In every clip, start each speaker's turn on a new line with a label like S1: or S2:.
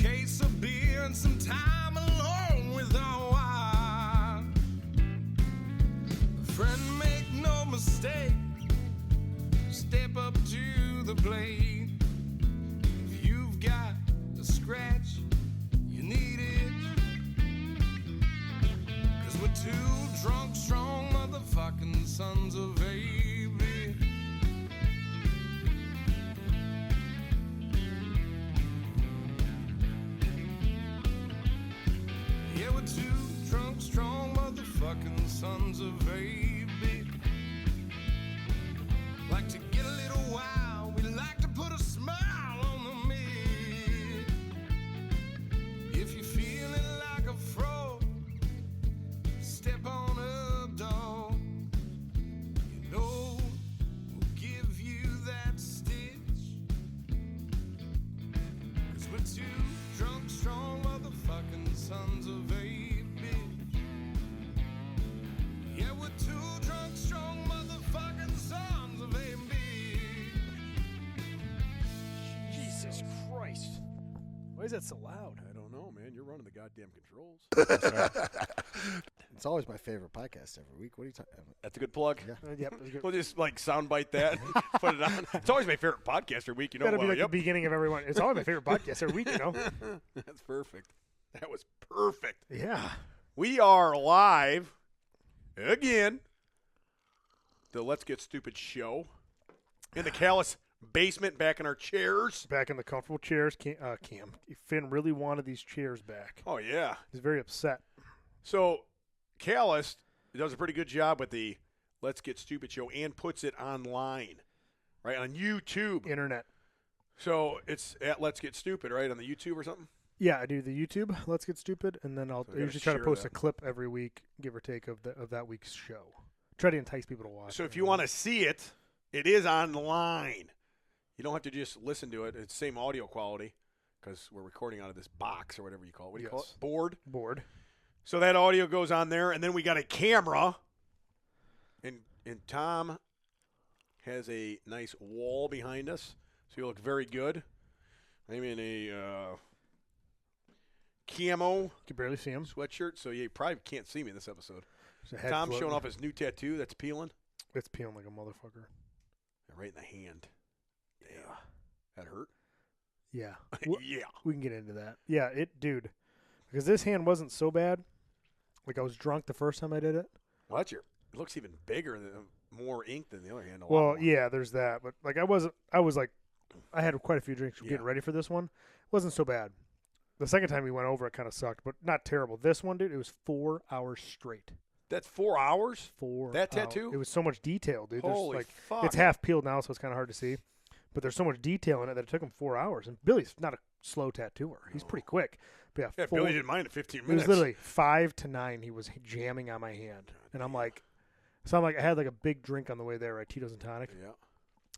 S1: case of beer and some time alone with our wife. Friend, make no mistake, step up to the plate. If you've got a scratch, you need it. 'Cause we're two drunk, strong motherfucking sons of A.B. Yeah, we're two drunk, strong motherfucking sons of A.B. Like to get a little wild, we like to put a smile on the mid. If you're feeling like a frog, step on up, dog. You know we'll give you that stitch. 'Cause we're two drunk, strong motherfucking sons of A bitch. Yeah, we're two drunk, strong motherfucking sons of A bitch.
S2: Jesus Christ.
S3: Why is that so loud?
S2: I don't know, man. You're running the goddamn controls.
S4: It's always my favorite podcast every week. What are you talking about?
S2: That's a good plug.
S4: Yeah.
S3: Yep. It was good.
S2: We'll just like soundbite that, put it on. It's always my favorite podcast every week. You know,
S3: That'll be like
S2: yep.
S3: the beginning of everyone. It's always my favorite podcast every week, you know?
S2: That's perfect. That was perfect.
S3: Yeah.
S2: We are live again. The Let's Get Stupid show in the Callus basement, back in our chairs.
S3: Back in the comfortable chairs. Cam. Finn really wanted these chairs back.
S2: Oh yeah.
S3: He's very upset.
S2: So Callus does a pretty good job with the Let's Get Stupid show and puts it online, right, on YouTube.
S3: Internet.
S2: So it's at Let's Get Stupid, right, on the YouTube or something?
S3: Yeah, I do the YouTube. Let's Get Stupid, and then I'll
S2: So we gotta
S3: usually try to
S2: share
S3: post
S2: that.
S3: a clip every week, give or take, of that week's show. Try to entice people to watch.
S2: So
S3: it,
S2: if you want to see it, it is online. You don't have to just listen to it. It's same audio quality because we're recording out of this box or whatever you call it. What do you call
S3: Yes.
S2: it? Board.
S3: board.
S2: So that audio goes on there, and then we got a camera, and Tom has a nice wall behind us, so you look very good. I'm in a camo
S3: You can barely see him.
S2: sweatshirt, so you probably can't see me in this episode.
S3: There's a head
S2: Tom's
S3: floating.
S2: showing off his new tattoo that's peeling.
S3: It's peeling like a motherfucker.
S2: Right in the hand. Yeah. That hurt?
S3: Yeah.
S2: Yeah.
S3: We can get into that. Yeah, dude. Because this hand wasn't so bad. Like, I was drunk the first time I did it.
S2: Well, it looks even bigger, than more ink than the other hand.
S3: Well, yeah, there's that. But, like, I had quite a few drinks getting
S2: Yeah.
S3: ready for this one. It wasn't so bad. The second time we went over, it kind of sucked, but not terrible. This one, dude, it was 4 hours straight.
S2: That's 4 hours?
S3: 4
S2: That
S3: hours.
S2: tattoo?
S3: It was so much detail, dude. There's,
S2: Holy
S3: like,
S2: fuck.
S3: It's half peeled now, so it's kind of hard to see. But there's so much detail in it that it took him 4 hours. And Billy's not a slow tattooer. He's pretty quick. But
S2: Yeah, Billy didn't mind at 15
S3: It
S2: minutes.
S3: was literally 5 to 9. He was jamming on my hand. And I'm like, I had like a big drink on the way there, right? Tito's and tonic.
S2: Yeah.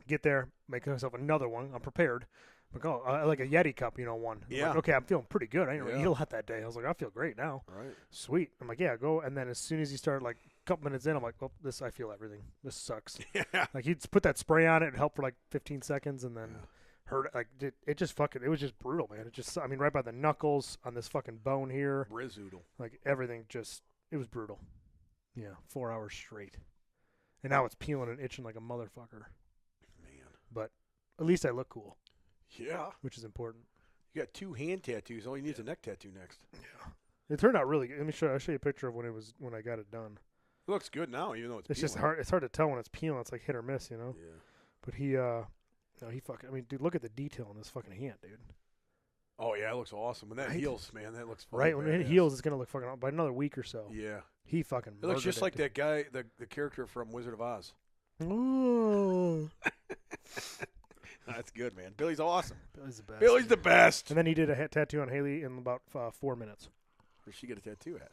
S3: Get there, make myself another one. I'm prepared. I'm like, oh, I like a Yeti cup, one. I'm
S2: Yeah.
S3: like, okay, I'm feeling pretty good. I didn't really
S2: Yeah.
S3: eat a lot that day. I was like, I feel great now.
S2: Right.
S3: Sweet. I'm like, yeah, go. And then as soon as he started, like, a couple minutes in, I'm like, well, I feel everything. This sucks.
S2: Yeah.
S3: Like, he'd put that spray on it and help for like 15 seconds and then hurt. Like, it just it was just brutal, man. It just, right by the knuckles on this fucking bone here.
S2: Brizoodle.
S3: Like, everything it was brutal. Yeah, 4 hours straight. And now it's peeling and itching like a motherfucker.
S2: Man.
S3: But at least I look cool,
S2: Yeah.
S3: which is important.
S2: You got 2 hand tattoos. All you need is a neck tattoo next.
S3: It turned out really good. I'll show you a picture of when I got it done.
S2: It looks good now, even though it's
S3: It's just
S2: peeling.
S3: hard. It's hard to tell when it's peeling. It's like hit or miss,
S2: Yeah.
S3: But he fucking. Dude, look at the detail in this fucking hand, dude.
S2: Oh, yeah, it looks awesome. When that
S3: Right?
S2: heals, man, that looks fucking
S3: Right when it
S2: badass.
S3: heals, it's gonna look fucking by another week or so.
S2: Yeah.
S3: He fucking.
S2: It looks just
S3: murdered
S2: like
S3: dude.
S2: that guy, the character from Wizard of Oz.
S3: Ooh.
S2: That's good, man. Billy's awesome.
S3: Billy's the best.
S2: Billy's the best.
S3: And then he did a tattoo on Haley in about 4 minutes.
S2: Where'd she get a tattoo at?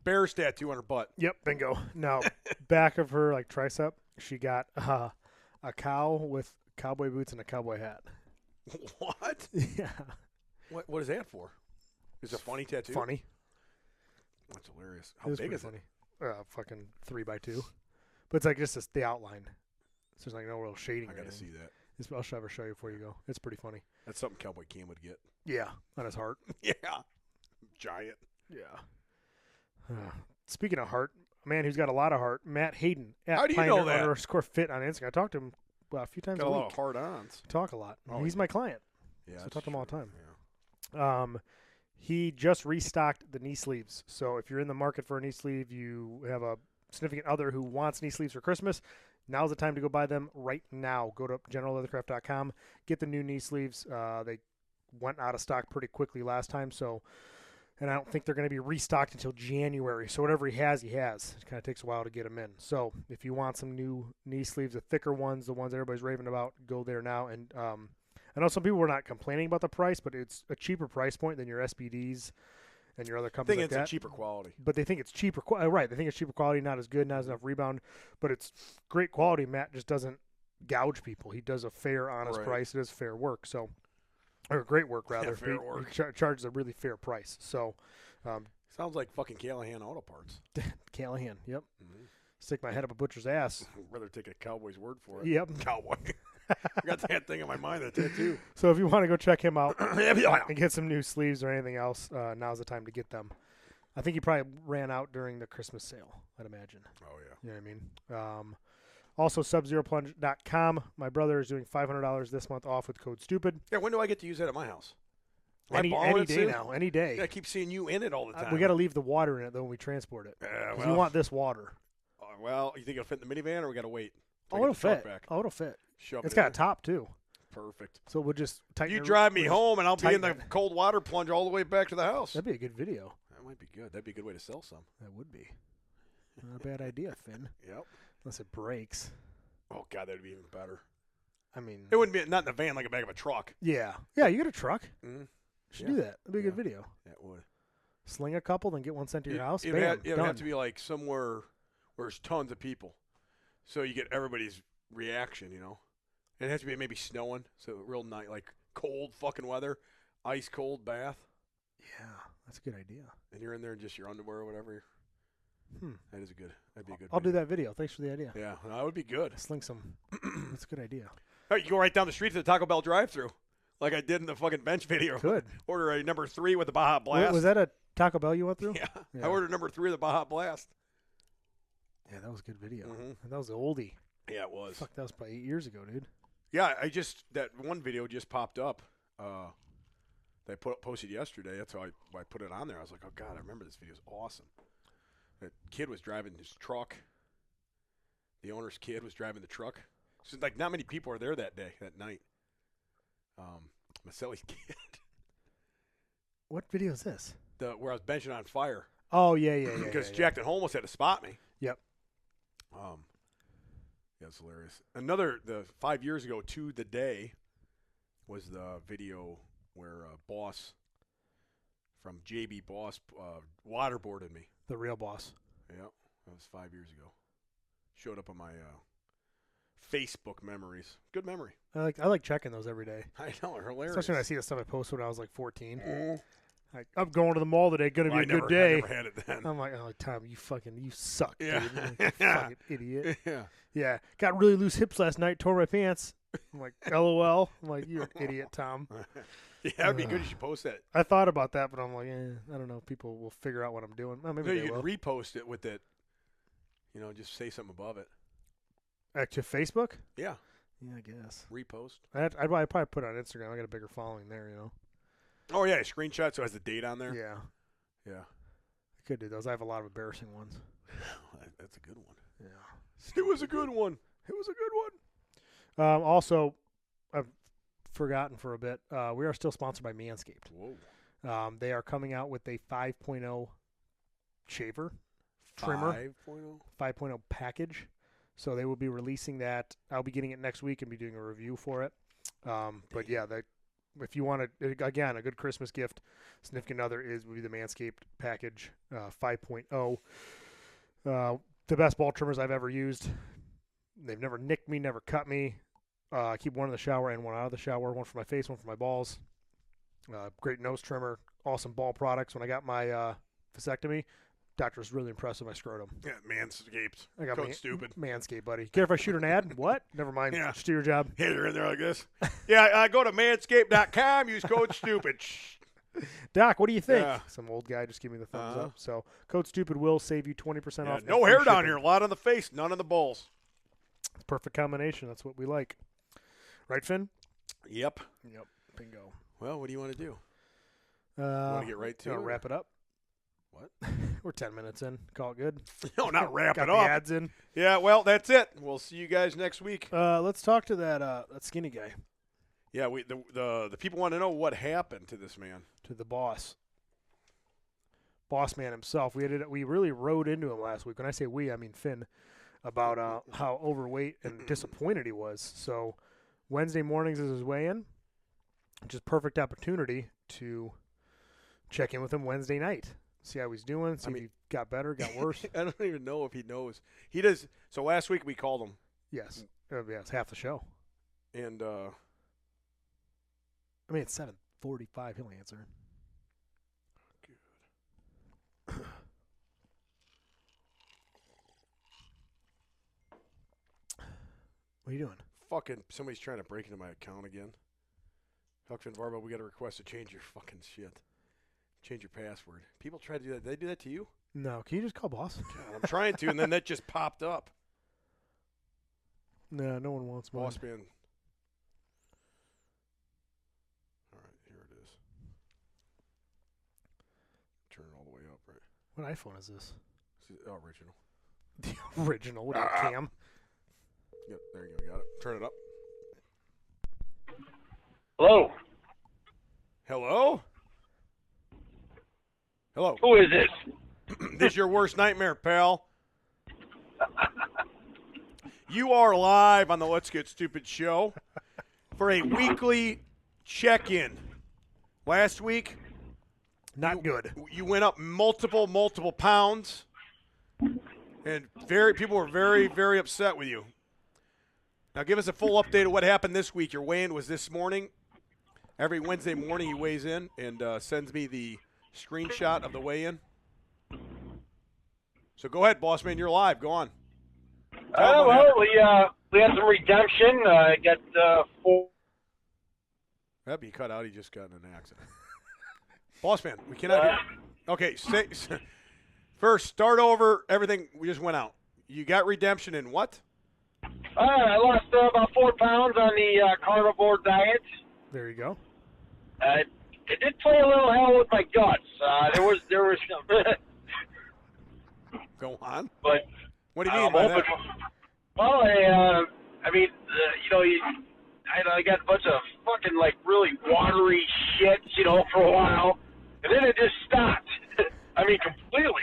S2: Bear's tattoo on her butt.
S3: Yep, bingo. Now, back of her like tricep, she got a cow with cowboy boots and a cowboy hat.
S2: What?
S3: Yeah,
S2: What is that for? Is it a funny tattoo?
S3: funny.
S2: That's hilarious.
S3: It
S2: How
S3: was
S2: big
S3: pretty
S2: is
S3: funny.
S2: it?
S3: Fucking 3x2. But it's like just the outline. So there's like no real shading.
S2: I
S3: or
S2: got to
S3: anything.
S2: see that.
S3: I'll show you before you go. It's pretty funny.
S2: That's something Cowboy Cam would get.
S3: Yeah, on his heart.
S2: Yeah. Giant.
S3: Yeah. Speaking of heart, a man who's got a lot of heart, Matt Hayden at
S2: How do you know that?
S3: _fit on Instagram. I talk to him a few times
S2: Got
S3: a
S2: a
S3: week.
S2: lot of hard-ons.
S3: Talk a lot.
S2: Oh,
S3: He's
S2: yeah.
S3: my client.
S2: Yeah,
S3: So I
S2: that's
S3: talk to him all the
S2: true.
S3: time.
S2: Yeah.
S3: He just restocked the knee sleeves. So if you're in the market for a knee sleeve, you have a significant other who wants knee sleeves for Christmas, now's the time to go buy them right now. Go to generalleathercraft.com, get the new knee sleeves. They went out of stock pretty quickly last time, and I don't think they're going to be restocked until January. So whatever he has, he has. It kind of takes a while to get them in. So if you want some new knee sleeves, the thicker ones, the ones everybody's raving about, go there now. And I know some people were not complaining about the price, but it's a cheaper price point than your SBDs and your other
S2: I
S3: companies
S2: think
S3: like
S2: it's
S3: that.
S2: a cheaper quality.
S3: But they think it's cheaper. Right. They think it's cheaper quality, not as good, not as enough rebound. But it's great quality. Matt just doesn't gouge people. He does a fair, honest
S2: Right.
S3: price. It is fair work. So, or great work, rather.
S2: fair
S3: He
S2: work.
S3: charges a really fair price. So,
S2: Sounds like fucking Callahan Auto Parts.
S3: Callahan. Yep.
S2: Mm-hmm.
S3: Stick my head up a butcher's ass.
S2: I'd rather take a Cowboy's word for it.
S3: Yep.
S2: Cowboy. I got that thing in my mind, that tattoo.
S3: So if you want to go check him out
S2: Yeah.
S3: and get some new sleeves or anything else, now's the time to get them. I think he probably ran out during the Christmas sale, I'd imagine.
S2: Oh, yeah.
S3: You know what I mean? Also, subzeroplunge.com. My brother is doing $500 this month off with code STUPID.
S2: Yeah, when do I get to use that at my house? Am I
S3: Any
S2: borrowing it
S3: day
S2: soon?
S3: now. Any day.
S2: Yeah, I keep seeing you in it all the time.
S3: We got to leave the water in it, though, when we transport it.
S2: Yeah,
S3: Because you want this water.
S2: well, you think it'll fit in the minivan, or we got to wait? till I
S3: Oh,
S2: get
S3: it'll
S2: the truck
S3: fit.
S2: Back?
S3: Oh, it'll fit.
S2: Shove
S3: It's
S2: it
S3: got a
S2: in.
S3: top, too.
S2: Perfect.
S3: So we'll just tighten
S2: You
S3: it.
S2: drive me
S3: we'll just
S2: home, and I'll be in the
S3: tighten it.
S2: cold water plunge all the way back to the house.
S3: That'd be a good video.
S2: That might be good. That'd be a good way to sell some.
S3: That would be. Not a bad idea, Finn.
S2: Yep.
S3: Unless it breaks.
S2: Oh, God, that'd be even better.
S3: I mean,
S2: It wouldn't be not in the van like a back of a truck.
S3: yeah. Yeah, you got a truck.
S2: Mm-hmm.
S3: Should
S2: Yeah.
S3: do that. That'd be a good
S2: Yeah.
S3: video.
S2: That would.
S3: Sling a couple, then get one sent to your house.
S2: It
S3: Bam,
S2: would
S3: done.
S2: have to be like somewhere where there's tons of people, so you get everybody's reaction. You know, and it has to be maybe snowing, so real night, like cold fucking weather, ice cold bath,
S3: Yeah, that's a good idea.
S2: and you're in there in just your underwear or whatever. That is a good. That'd be a good.
S3: I'll do
S2: video.
S3: that video. Thanks for the idea.
S2: Yeah, that would be good.
S3: Sling some. That's a good idea.
S2: Hey, you go right down the street to the Taco Bell drive-through, like I did in the fucking bench video.
S3: Good.
S2: Order a number 3 with the Baja Blast.
S3: Was that a Taco Bell you went through?
S2: Yeah.
S3: Yeah.
S2: I ordered number 3 with the Baja Blast.
S3: Yeah, that was a good video.
S2: Mhm.
S3: That was an oldie.
S2: Yeah, it was.
S3: Fuck, that was probably 8 years ago, dude.
S2: Yeah, that one video just popped up. That I posted yesterday. That's how I put it on there. I was like, oh God, I remember this video. It's awesome. That kid was driving his truck. The owner's kid was driving the truck. So like not many people were there that night. Maselli's kid.
S3: What video is this?
S2: Where I was benching on fire.
S3: Oh, yeah.
S2: Because
S3: yeah.
S2: Jack and Holmes had to spot me.
S3: Yep.
S2: Yeah, it's hilarious. The 5 years ago to the day was the video where Boss from JB Boss waterboarded me.
S3: The real boss.
S2: Yeah, that was 5 years ago. Showed up on my Facebook memories. Good memory.
S3: I like checking those every day.
S2: I know, they're hilarious.
S3: Especially when I see the stuff I posted when I was like 14. Like, I'm going to the mall today. Gonna be
S2: Well,
S3: a good
S2: I
S3: day.
S2: never had it then.
S3: I'm like, oh, Tom, you suck,
S2: Yeah.
S3: dude. I'm like, you fucking idiot.
S2: Yeah.
S3: Yeah, got really loose hips last night. Tore my pants. I'm like, LOL. I'm like, you're an idiot, Tom.
S2: Yeah, that'd be good. You should post that.
S3: I thought about that, but I'm like, I don't know. People will figure out what I'm doing. Well, maybe
S2: No,
S3: they
S2: you
S3: will.
S2: could repost it with it. You know, just say something above it.
S3: To Facebook?
S2: Yeah,
S3: Yeah, I guess.
S2: repost.
S3: I'd probably put it on Instagram. I got a bigger following there, you know.
S2: Oh yeah, screenshot so it has the date on there.
S3: Yeah,
S2: Yeah.
S3: I could do those. I have a lot of embarrassing ones.
S2: That's a good one.
S3: Yeah.
S2: It was a good one. It was a good one.
S3: Also, I've forgotten for a bit. We are still sponsored by Manscaped.
S2: Whoa.
S3: They are coming out with a 5.0 shaver trimmer,
S2: 5.0?
S3: 5.0 package. So they will be releasing that. I'll be getting it next week and be doing a review for it. But yeah, if you want again, a good Christmas gift, significant other would be the Manscaped package 5.0. The best ball trimmers I've ever used. They've never nicked me, never cut me. I keep one in the shower and one out of the shower, one for my face, one for my balls. Great nose trimmer, awesome ball products. When I got my vasectomy, Doctor's really impressed with my scrotum.
S2: Yeah, Manscaped.
S3: I got
S2: Code stupid.
S3: Manscaped, buddy. Care if I shoot an ad? What? Never mind.
S2: Yeah.
S3: Just do your job.
S2: Yeah, you're in there like this. Yeah, go to manscaped.com. Use code stupid.
S3: Doc, what do you think?
S2: Yeah.
S3: Some old guy just give me the thumbs up. So code stupid will save you 20%
S2: Yeah,
S3: off.
S2: no
S3: and
S2: hair
S3: free
S2: down
S3: shipping.
S2: here. A lot on the face, none on the balls.
S3: It's a perfect combination. That's what we like. Right, Finn?
S2: Yep.
S3: Yep. Bingo.
S2: Well, what do you want to do? Want to get right to it?
S3: Wrap it up.
S2: What?
S3: We're 10 minutes in. Call it good.
S2: No, not wrap
S3: Got
S2: it
S3: the
S2: up.
S3: ads in.
S2: Yeah, well, that's it. We'll see you guys next week.
S3: Let's talk to that skinny guy,
S2: Yeah, the people want to know what happened to this man.
S3: to the boss man himself. We really rode into him last week. When I say we, I mean Finn, about how overweight and disappointed he was. So Wednesday mornings is his weigh-in, which is perfect opportunity to check in with him Wednesday night. See how he's doing, see if he got better, got worse.
S2: I don't even know if he knows. He does. So last week we called him.
S3: Yes. Yeah, it's half the show.
S2: And
S3: I mean, it's 7:45. He'll answer. What are you doing?
S2: fucking somebody's trying to break into my account again. Huckfin Varbo, we got a request to change your fucking shit. Change your password. People try to do that. Did they do that to you?
S3: No. Can you just call boss?
S2: God, I'm trying to, and then that just popped up.
S3: No, no one wants mine.
S2: Boss man. All right, here it is. Turn it all the way up, right?
S3: What iPhone is this?
S2: This is original.
S3: The original. What are you, Cam?
S2: Yep, there you go. Got it. Turn it up.
S5: Hello.
S2: Hello? Hello.
S5: Who is this?
S2: This is your worst nightmare, pal. You are live on the Let's Get Stupid show for a weekly check-in. Last week,
S3: Not good.
S2: you went up multiple pounds, and people were very, very upset with you. Now give us a full update of what happened this week. Your weigh-in was this morning. Every Wednesday morning he weighs in and sends me the screenshot of the weigh-in. So go ahead, boss man. You're live. Go on.
S5: Well, we had some redemption. I got 4.
S2: That'd be cut out. He just got in an accident. Boss man, we cannot hear. Okay, first, start over. Everything we just went out. You got redemption in what?
S5: I lost about 4 pounds on the carnivore diet.
S3: There you go.
S5: It did play a little hell with my guts. There was some.
S2: Go on.
S5: But
S2: What do you mean by that?
S5: Well, I mean, I got a bunch of fucking like really watery shit, for a while, and then it just stopped. I mean, completely.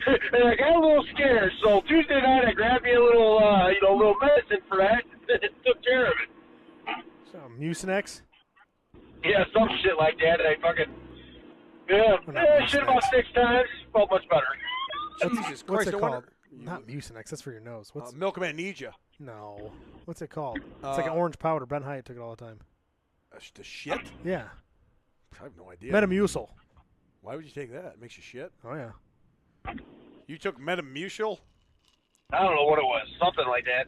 S5: And I got a little scared, so Tuesday night I grabbed me a little, little medicine for that, and took care of it.
S3: So, Mucinex.
S5: Yeah, some shit like that. I fucking shit about 6 times. Felt much better.
S2: Jesus
S3: What's
S2: Christ!
S3: it
S2: no
S3: called?
S2: wonder-
S3: Not Mucinex. That's for your nose. What's
S2: Milkman needs you.
S3: no? What's it called? It's like an orange powder. Ben Hyatt took it all the time.
S2: The shit?
S3: Yeah.
S2: I have no idea.
S3: Metamucil.
S2: Why would you take that? It makes you shit.
S3: Oh yeah.
S2: You took Metamucil?
S5: I don't know what it was. Something like that.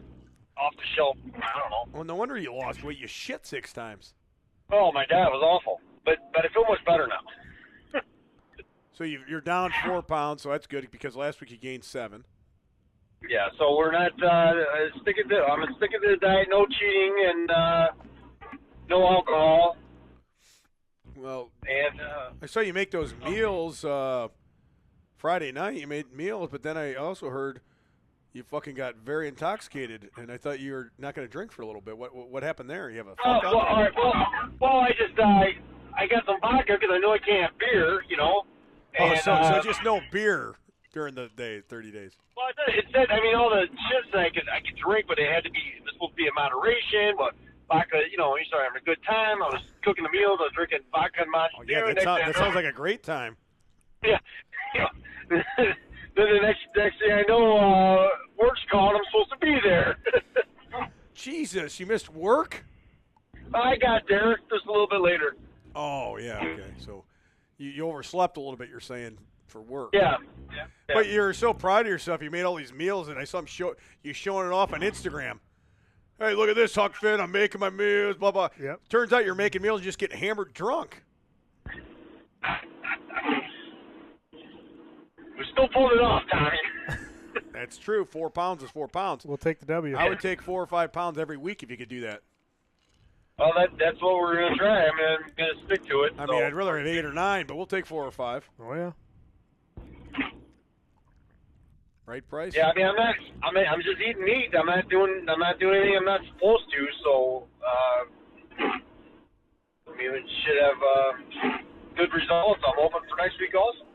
S5: Off the shelf. I don't know.
S2: Well, no wonder you lost weight. You shit 6 times.
S5: Oh my God, it was awful. But I feel much better now.
S2: So you're down 4 pounds, so that's good because last week you gained 7.
S5: Yeah, so we're not I'm sticking to the diet, no cheating and no alcohol.
S2: Well,
S5: And
S2: I saw you make those meals Friday night. You made meals, but then I also heard you fucking got very intoxicated, and I thought you were not going to drink for a little bit. What happened there? You have a fuck up?
S5: all right, well, I just I got some vodka because I know I can't have beer, And,
S2: so just no beer during the day, 30 days.
S5: Well, it said, all the shits that I could drink, but it had to be, it was supposed to be in moderation, but vodka, you start having a good time. I was cooking the meals, I was drinking vodka and Mountain
S2: Oh, yeah, that sounds like a great time.
S5: Yeah. Then the next thing I know, work's calling, I'm supposed to be there.
S2: Jesus, you missed work?
S5: I got there just a little bit later.
S2: Oh, yeah, okay. So you overslept a little bit, you're saying. for work.
S5: Yeah.
S2: But you're so proud of yourself. You made all these meals, and I saw you showing it off on Instagram. Hey, look at this, Huck Finn. I'm making my meals, blah, blah.
S3: Yep.
S2: Turns out you're making meals and just getting hammered drunk.
S5: We still pulled it off, Tommy.
S2: That's true. 4 pounds is 4 pounds.
S3: We'll take the W.
S2: I would take 4 or 5 pounds every week if you could do that.
S5: Well, that's what we're going to try. I'm going to stick to it.
S2: I mean, I'd rather have 8 or 9, but we'll take 4 or 5.
S3: Oh yeah.
S2: Right, Price?
S5: Yeah, I mean, I'm just eating meat. I'm not doing anything I'm not supposed to. So, I mean, it should have good results. I'm hoping for next week also.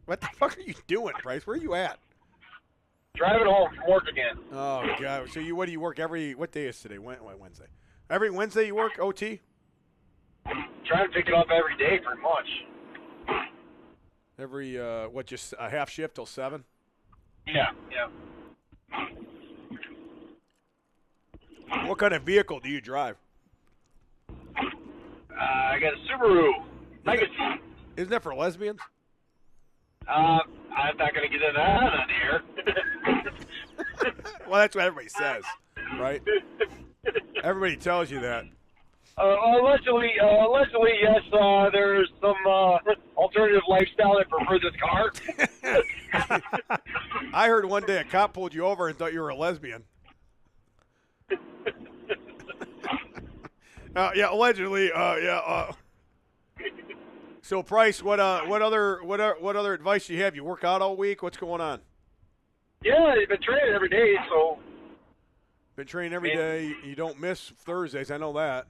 S2: What the fuck are you doing, Price? Where are you at?
S5: Driving home from work again.
S2: Oh God! So what do you work what day is today? Wednesday. Every Wednesday you work OT?
S5: Trying to pick it up every day, pretty much.
S2: Every just a half shift till 7?
S5: Yeah.
S2: What kind of vehicle do you drive?
S5: I got a Subaru Legacy.
S2: Isn't that for lesbians?
S5: I'm not going to get into that on here.
S2: Well, that's what everybody says, right? Everybody tells you that.
S5: Allegedly, yes. There's some alternative lifestyle that prefer this car.
S2: I heard one day a cop pulled you over and thought you were a lesbian. Yeah, allegedly. So, Price, what other advice do you have? You work out all week? What's going on?
S5: Yeah, I've been training every day, so.
S2: Been training every day. You don't miss Thursdays. I know that.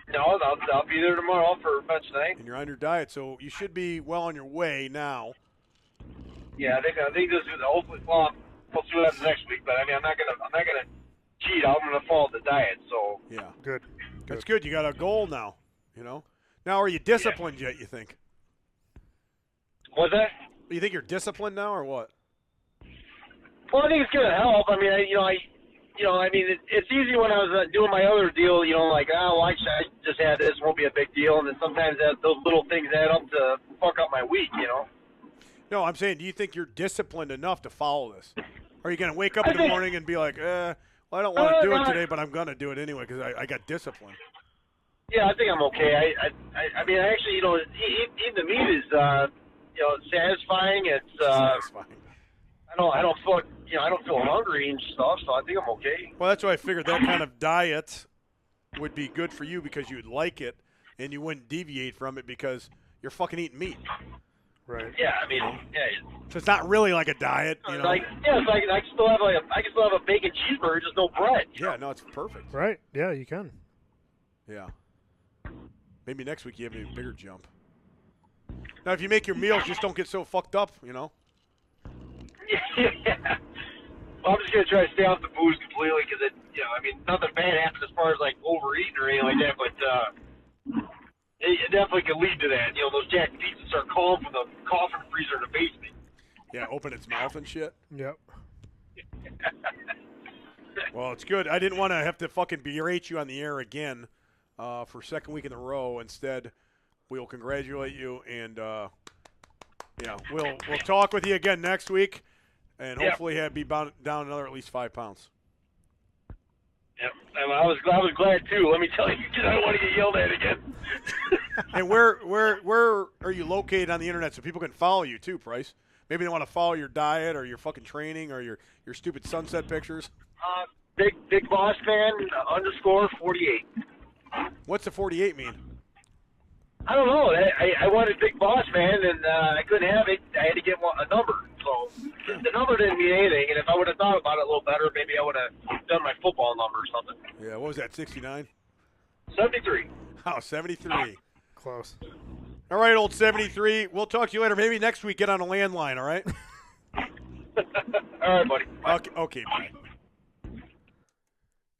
S5: No, I'll be there tomorrow for bench night.
S2: And you're on your diet, so you should be well on your way now.
S5: Yeah, I think this is hopefully. Well, we'll see what happens next week. But I mean, I'm not gonna cheat. I'm gonna follow the diet. So.
S2: Yeah.
S3: Good.
S2: That's good. You got a goal now. You know. Now, are you disciplined yet? You think?
S5: What's that?
S2: You think you're disciplined now, or what?
S5: Well, I think it's gonna help. I mean, it's easy when I was doing my other deal. Like, I just had this, won't be a big deal. And then sometimes those little things add up to fuck up my week.
S2: No, I'm saying, do you think you're disciplined enough to follow this? Or are you gonna wake up in the morning and be like, well, I don't want to do it today, but I'm gonna do it anyway because I got discipline.
S5: Yeah, I think I'm okay. I mean, actually, eating the meat is, satisfying. It's
S2: Satisfying.
S5: I don't feel hungry and stuff, so I think I'm okay.
S2: Well, that's why I figured that kind of diet would be good for you because you'd like it and you wouldn't deviate from it because you're fucking eating meat.
S3: Right.
S5: Yeah, I mean,
S2: So it's not really like a diet, you know.
S5: I can still have a bacon cheeseburger, just no bread.
S2: Yeah, no, it's perfect.
S3: Right. Yeah, you can.
S2: Yeah. Maybe next week you have a bigger jump. Now, if you make your meals, just don't get so fucked up, you know.
S5: Yeah. Well, I'm just gonna try to stay off the booze completely because nothing bad happens as far as like overeating or anything like that, but it definitely can lead to that. Those jack pizzas start calling from the coffin freezer in the basement.
S2: Yeah, open its mouth and shit.
S3: Yep.
S2: Well, it's good. I didn't want to have to fucking berate you on the air again for second week in a row. Instead, we'll congratulate you and we'll talk with you again next week. And hopefully be down another at least 5 pounds.
S5: Yep, I was glad too. Let me tell you, because I don't want to get yelled at again.
S2: And where are you located on the internet so people can follow you too, Price? Maybe they want to follow your diet or your fucking training or your stupid sunset pictures.
S5: Big Boss Man _48.
S2: What's the 48 mean?
S5: I don't know. I wanted Big Boss Man, and I couldn't have it. I had to get a number. So the number didn't mean anything. And if I would have thought about it a little better, maybe I would have done my football number or something.
S2: Yeah, what was that, 69?
S5: 73.
S2: Oh, 73.
S3: Close.
S2: All right, old 73. We'll talk to you later. Maybe next week get on a landline, all right?
S5: All right, buddy. Bye.
S2: Okay, bye.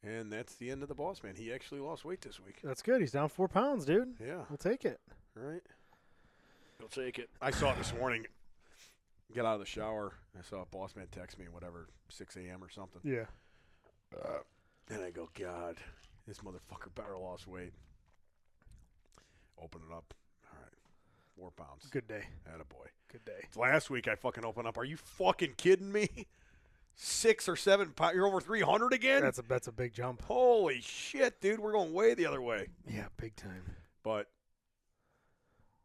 S2: And that's the end of the boss man. He actually lost weight this week.
S3: That's good. He's down 4 pounds, dude.
S2: Yeah.
S3: We'll take it.
S2: All right. We'll take it. I saw it this morning. Get out of the shower. I saw a boss man text me, 6 a.m. or something.
S3: Yeah.
S2: And I go, God, this motherfucker better lost weight. Open it up. All right. 4 pounds.
S3: Good day.
S2: Attaboy.
S3: Good day.
S2: Last week I fucking opened up. Are you fucking kidding me? 6 or 7 pounds. You're over 300 again?
S3: That's a big jump.
S2: Holy shit, dude. We're going way the other way.
S3: Yeah, big time.
S2: But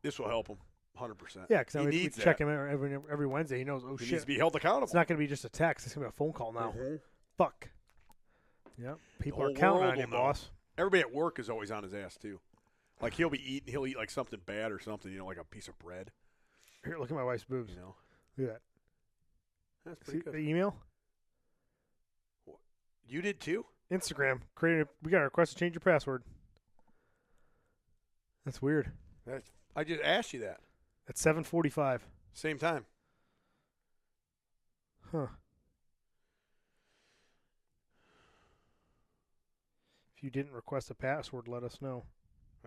S2: this will help him 100%.
S3: Yeah, because
S2: he
S3: we
S2: needs
S3: check
S2: that.
S3: him every Wednesday. He knows,
S2: He
S3: shit.
S2: needs to be held accountable.
S3: It's not going to be just a text. It's going to be a phone call now.
S2: Mhm.
S3: Fuck. Yep. People are
S2: whole
S3: counting
S2: world
S3: on you,
S2: will know.
S3: boss.
S2: Everybody at work is always on his ass, too. Like, he'll eat like something bad or something, like a piece of bread.
S3: Here, look at my wife's boobs. Look at that.
S2: That's
S3: See
S2: pretty good.
S3: the email?
S2: You did, too?
S3: Instagram. We got a request to change your password. That's weird.
S2: I just asked you that.
S3: At 7:45.
S2: Same time.
S3: Huh. If you didn't request a password, let us know.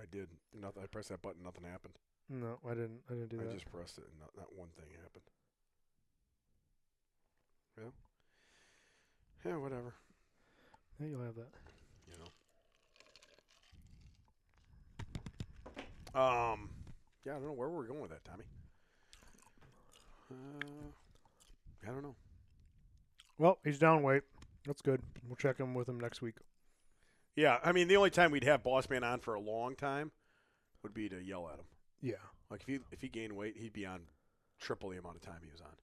S2: I did. Nothing. I pressed that button. Nothing happened.
S3: No, I didn't do that.
S2: I just pressed it, and not one thing happened. Yeah, whatever.
S3: Yeah, you'll have that.
S2: Yeah, I don't know where we're going with that, Tommy. I don't know.
S3: Well, he's down weight. That's good. We'll check in with him next week.
S2: Yeah, I mean, the only time we'd have Boss Man on for a long time would be to yell at him.
S3: Yeah.
S2: Like, if he gained weight, he'd be on triple the amount of time he was on.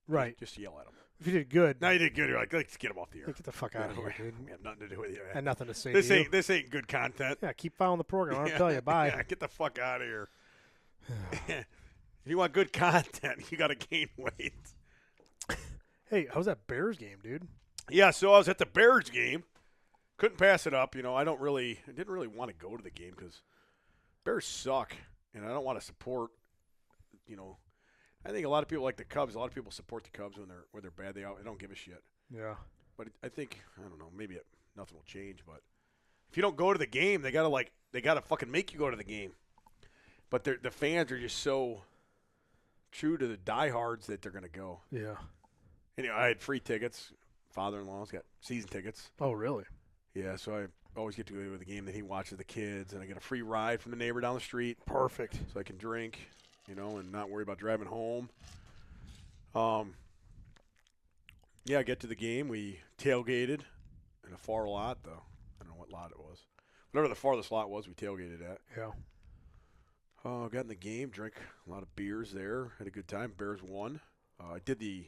S3: Right.
S2: Just yell at him.
S3: If you did good.
S2: Now you did good. You're like, let's get him off the air.
S3: Get the fuck out of here, dude.
S2: We have nothing to do with you.
S3: And nothing to say
S2: This
S3: to you.
S2: This ain't good content.
S3: Yeah, keep following the program. I'll tell you. Bye.
S2: Yeah, get the fuck out of here. If you want good content, you got to gain weight.
S3: Hey, how's that Bears game, dude?
S2: Yeah, so I was at the Bears game. Couldn't pass it up. I didn't really want to go to the game because Bears suck, and I don't want to support. I think a lot of people like the Cubs. A lot of people support the Cubs when they're bad. They don't give a shit.
S3: Yeah.
S2: But I think I don't know. Maybe nothing will change. But if you don't go to the game, they gotta fucking make you go to the game. But the fans are just so true to the diehards that they're gonna go.
S3: Yeah.
S2: Anyway, I had free tickets. Father-in-law's got season tickets.
S3: Oh, really?
S2: Yeah, so I always get to go to the game that he watches the kids, and I get a free ride from the neighbor down the street.
S3: Perfect.
S2: So I can drink, and not worry about driving home. Yeah, I get to the game. We tailgated in a far lot, though. I don't know what lot it was. Whatever the farthest lot was, we tailgated at.
S3: Yeah.
S2: Got in the game, drank a lot of beers there. Had a good time. Bears won. I did the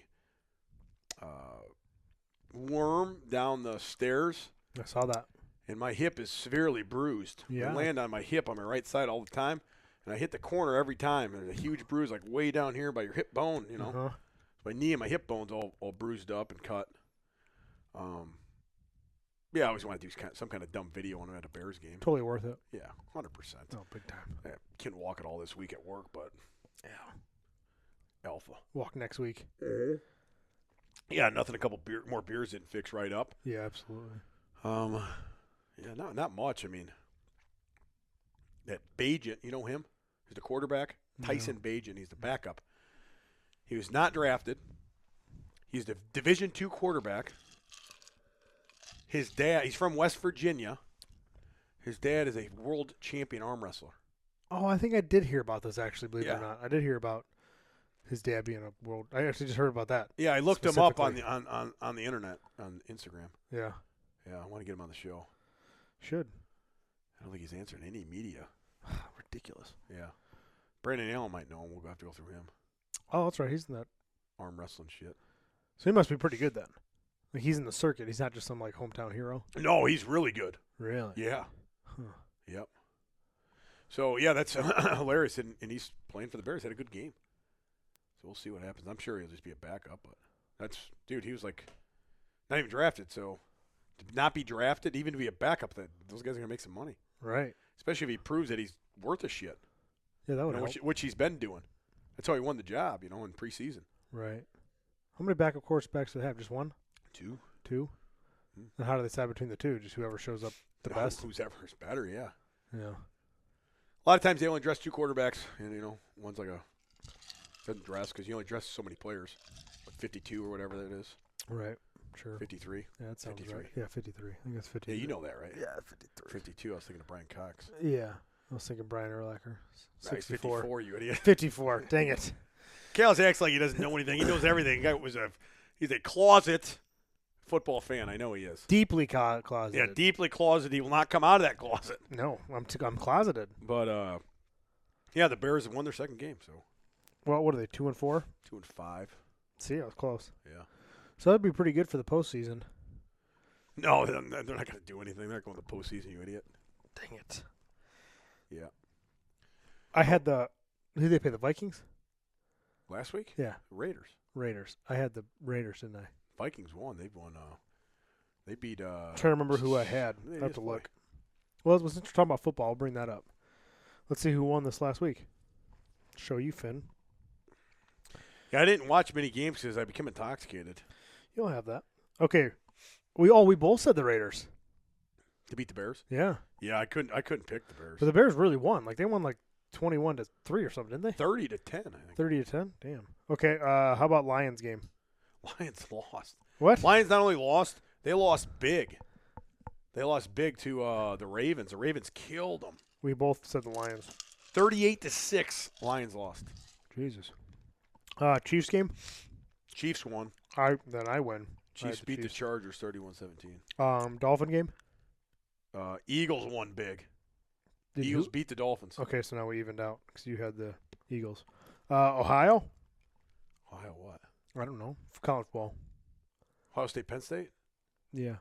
S2: worm down the stairs.
S3: I saw that.
S2: And my hip is severely bruised.
S3: Yeah.
S2: I land on my hip on my right side all the time, and I hit the corner every time. And there's a huge bruise, like way down here by your hip bone.
S3: Uh-huh.
S2: My knee and my hip bones all bruised up and cut. Yeah, I always want to do some kind of dumb video when I'm at a Bears game.
S3: Totally worth it.
S2: Yeah, 100%.
S3: Oh, big time.
S2: I can't walk it all this week at work, but yeah, alpha.
S3: Walk next week.
S2: Yeah, nothing. A couple more beers didn't fix right up.
S3: Yeah, absolutely.
S2: Yeah, not much. I mean, that Bajan, you know him? He's the quarterback. Tyson Bajan. He's the backup. He was not drafted. He's the Division II quarterback. His dad, he's from West Virginia. His dad is a world champion arm wrestler.
S3: Oh, I think I did hear about this, actually, believe it
S2: Yeah.
S3: or not. I did hear about his dad being a world. I actually just heard about that.
S2: Yeah, I looked him up on
S3: Specifically.
S2: the on the internet, on Instagram.
S3: Yeah.
S2: Yeah, I want to get him on the show.
S3: Should.
S2: I don't think he's answering any media.
S3: Ridiculous.
S2: Yeah. Brandon Allen might know him. We'll have to go through him.
S3: Oh, that's right. He's in that.
S2: Arm wrestling shit.
S3: So he must be pretty good then. Like he's in the circuit. He's not just some like hometown hero.
S2: No, he's really good.
S3: Really?
S2: Yeah.
S3: Huh.
S2: Yep. So, yeah, that's hilarious. And he's playing for the Bears. Had a good game. So we'll see what happens. I'm sure he'll just be a backup. But dude, he was like not even drafted. So to not be drafted, even to be a backup, those guys are going to make some money.
S3: Right.
S2: Especially if he proves that he's worth a shit.
S3: Yeah, that would help.
S2: Which he's been doing. That's how he won the job, in preseason.
S3: Right. How many backup quarterbacks do they have? Just one?
S2: 2.
S3: Two? And how do they decide between the two? Just whoever shows up the best?
S2: Who's ever's better, yeah.
S3: Yeah.
S2: A lot of times they only dress 2 quarterbacks, and, one's like doesn't dress because you only dress so many players. Like 52 or whatever that is.
S3: Right. Sure.
S2: 53.
S3: Yeah, that sounds
S2: 53.
S3: right. Yeah, 53. I think that's 53.
S2: Yeah, you know that, right?
S3: Yeah, 53.
S2: 52, I was thinking of Brian Cox.
S3: Yeah. I was thinking Brian Urlacher.
S2: Nah, he's
S3: 64.
S2: 54, you idiot.
S3: 54. Dang it.
S2: Kales acts like he doesn't know anything. He knows everything. He's a closet football fan. I know he is.
S3: Deeply closeted.
S2: Yeah, deeply closeted. He will not come out of that closet.
S3: No, I'm closeted.
S2: But, yeah, the Bears have won their second game, so.
S3: Well, what are they, 2-4?
S2: 2-5.
S3: See, I was close.
S2: Yeah.
S3: So that'd be pretty good for the postseason.
S2: No, they're not going to do anything. They're not going to the postseason, you idiot.
S3: Dang it.
S2: Yeah.
S3: I had who did they play, the Vikings?
S2: Last week?
S3: Yeah.
S2: Raiders.
S3: I had the Raiders, didn't I?
S2: Vikings won. They've won. They beat.
S3: I'm trying to remember who I had.
S2: They
S3: I have
S2: just
S3: to
S2: play.
S3: look. Well, since we're talking about football, I'll bring that up. Let's see who won this last week. Show you, Finn.
S2: Yeah, I didn't watch many games because I became intoxicated.
S3: You'll have that. Okay. We both said the Raiders.
S2: To beat the Bears?
S3: Yeah.
S2: Yeah, I couldn't pick the Bears.
S3: But the Bears really won. Like, they won like 21-3 or something, didn't they?
S2: 30-10, I think.
S3: 30-10? Damn. Okay, how about Lions game?
S2: Lions lost.
S3: What?
S2: Lions not only lost, they lost big. They lost big to the Ravens. The Ravens killed them.
S3: We both said the Lions.
S2: 38-6. Lions lost.
S3: Jesus. Chiefs game?
S2: Chiefs won.
S3: I win.
S2: Chiefs beat the Chargers 31-17.
S3: Dolphin game?
S2: Eagles won big.
S3: Did
S2: Eagles
S3: you?
S2: beat the Dolphins.
S3: Okay, so now we evened out because you had the Eagles. Ohio?
S2: Ohio what?
S3: I don't know. For college ball.
S2: Ohio State, Penn State?
S3: Yeah.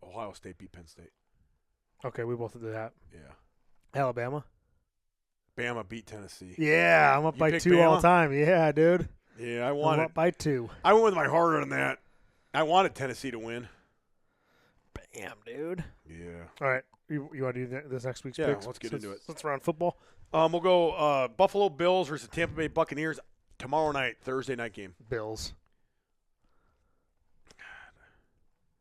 S2: Ohio State beat Penn State.
S3: Okay, we both did that.
S2: Yeah.
S3: Alabama?
S2: Bama beat Tennessee.
S3: Yeah, I'm up
S2: You
S3: by
S2: picked
S3: 2 all
S2: Bama?
S3: the time. Yeah, dude.
S2: Yeah,
S3: I'm up by 2.
S2: I went with my heart on that. I wanted Tennessee to win.
S3: Bam, dude.
S2: Yeah.
S3: All right. You want to do this next week's
S2: Yeah,
S3: picks?
S2: let's get into it.
S3: Let's run football.
S2: We'll go Buffalo Bills versus Tampa Bay Buccaneers tomorrow night, Thursday night game.
S3: Bills.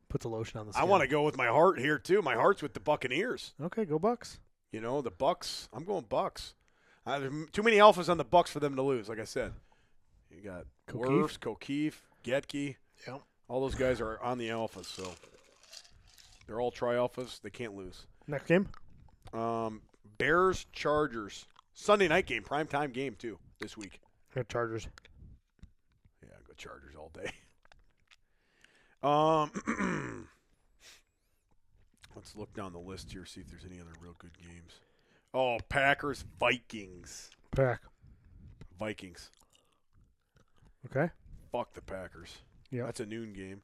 S3: Put the lotion on the
S2: I
S3: skin.
S2: want to go with my heart here, too. My heart's with the Buccaneers.
S3: Okay, go Bucks.
S2: You know, the Bucks. I'm going Bucks. There's too many alphas on the Bucks for them to lose, like I said. You got Wirfs, O'Keefe, Getke.
S3: Yep.
S2: All those guys are on the alphas, so they're all tri-alphas. They can't lose.
S3: Next game?
S2: Bears, Chargers. Sunday night game, primetime game, too, this week.
S3: Got Chargers.
S2: Yeah, go Chargers all day. Let's look down the list here, see if there's any other real good games. Oh, Packers, Vikings.
S3: Pack.
S2: Vikings.
S3: Okay.
S2: Fuck the Packers.
S3: Yeah.
S2: That's a noon game.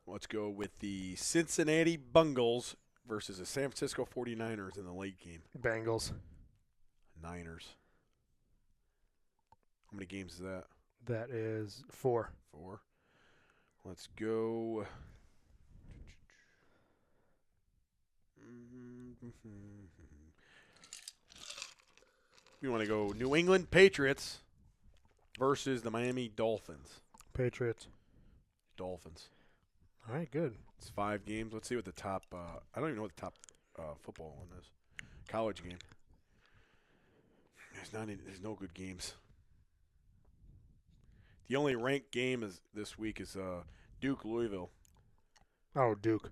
S2: Let's go with the Cincinnati Bengals versus the San Francisco 49ers in the late game.
S3: Bengals.
S2: Niners. How many games is that?
S3: That is 4.
S2: 4. Let's go. You want to go New England Patriots versus the Miami Dolphins.
S3: Patriots.
S2: Dolphins.
S3: All right, good.
S2: It's 5 games. Let's see what the top. I don't even know what the top football one is. College game. There's no good games. The only ranked game this week is Duke Louisville.
S3: Oh, Duke.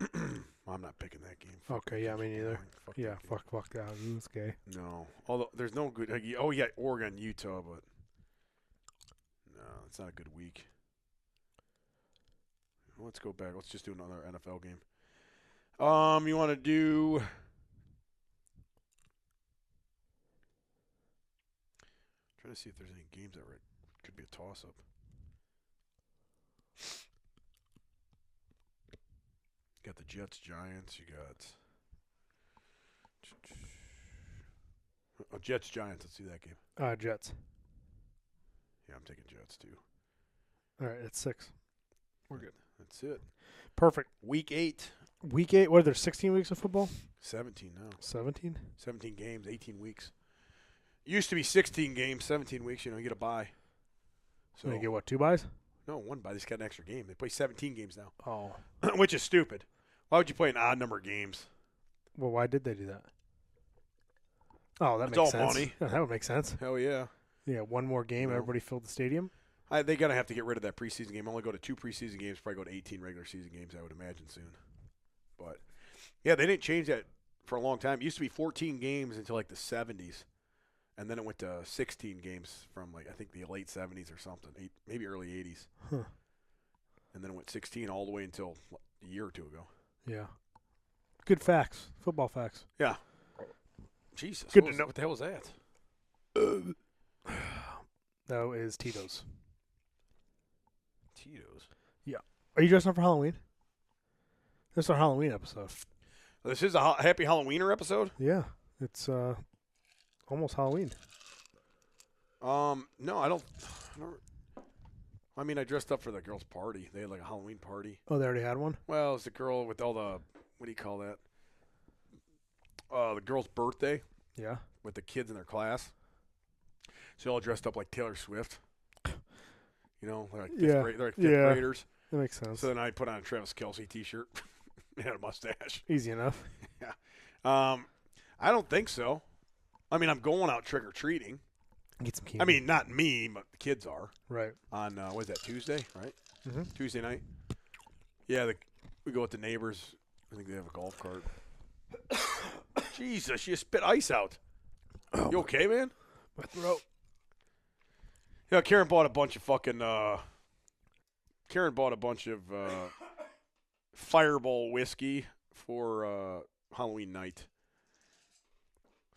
S2: I'm not picking that game.
S3: Okay, yeah, me neither.
S2: Fuck
S3: Yeah,
S2: that game.
S3: fuck that. That's gay.
S2: No. Although there's no good. Oh, yeah, Oregon, Utah, but no, it's not a good week. Let's go back. Let's just do another NFL game. You want to do? Trying to see if there's any games that could be a toss-up. You got the Jets, Giants. You got Jets, Giants. Let's do that game.
S3: Jets.
S2: Yeah, I'm taking Jets too.
S3: All right, it's 6. We're good.
S2: That's it.
S3: Perfect.
S2: Week 8.
S3: Week 8. What are there? 16 weeks of football?
S2: 17 now.
S3: 17.
S2: 17 games, 18 weeks. Used to be 16 games, 17 weeks. You know, you get a bye.
S3: So you get what? 2 buys?
S2: No, 1 bye. They just got an extra game. They play 17 games now,
S3: Oh.
S2: which is stupid. Why would you play an odd number of games?
S3: Well, why did they do that? Oh, that
S2: It's
S3: makes
S2: all
S3: sense.
S2: money.
S3: Yeah, that would make sense.
S2: Hell yeah.
S3: Yeah, 1 more game.
S2: No.
S3: Everybody filled the stadium.
S2: They're going to have to get rid of that preseason game. Only go to 2 preseason games, probably go to 18 regular season games, I would imagine, soon. But yeah, they didn't change that for a long time. It used to be 14 games until like the 70s, and then it went to 16 games from like I think the late 70s or something, maybe early 80s.
S3: Huh.
S2: And then it went 16 all the way until a year or two ago.
S3: Yeah. Good facts. Football facts.
S2: Yeah. Jesus.
S3: Good to know.
S2: What the hell was that?
S3: That is Tito's.
S2: Tito's.
S3: Are you dressing up for Halloween? This is our Halloween episode.
S2: This is a Happy Halloweener episode?
S3: Yeah. It's almost Halloween.
S2: No, I don't. I mean, I dressed up for the girls' party. They had like a Halloween party.
S3: Oh, they already had one?
S2: Well, it's the girl with all the, what do you call that? The girl's birthday
S3: Yeah.
S2: with the kids in their class. So all dressed up like Taylor Swift. You know, they're like fifth graders.
S3: That makes sense.
S2: So then I put on a Travis Kelce t-shirt and had a mustache.
S3: Easy enough.
S2: Yeah. I don't think so. I mean, I'm going out trick-or-treating.
S3: Get some candy.
S2: I mean, not me, but the kids are.
S3: Right.
S2: On, what is that, Tuesday, right?
S3: Mm-hmm.
S2: Tuesday night. Yeah, we go with the neighbors. I think they have a golf cart. Jesus, you spit ice out. You okay, man?
S3: My throat.
S2: Yeah, Karen bought a bunch of Fireball whiskey for Halloween night.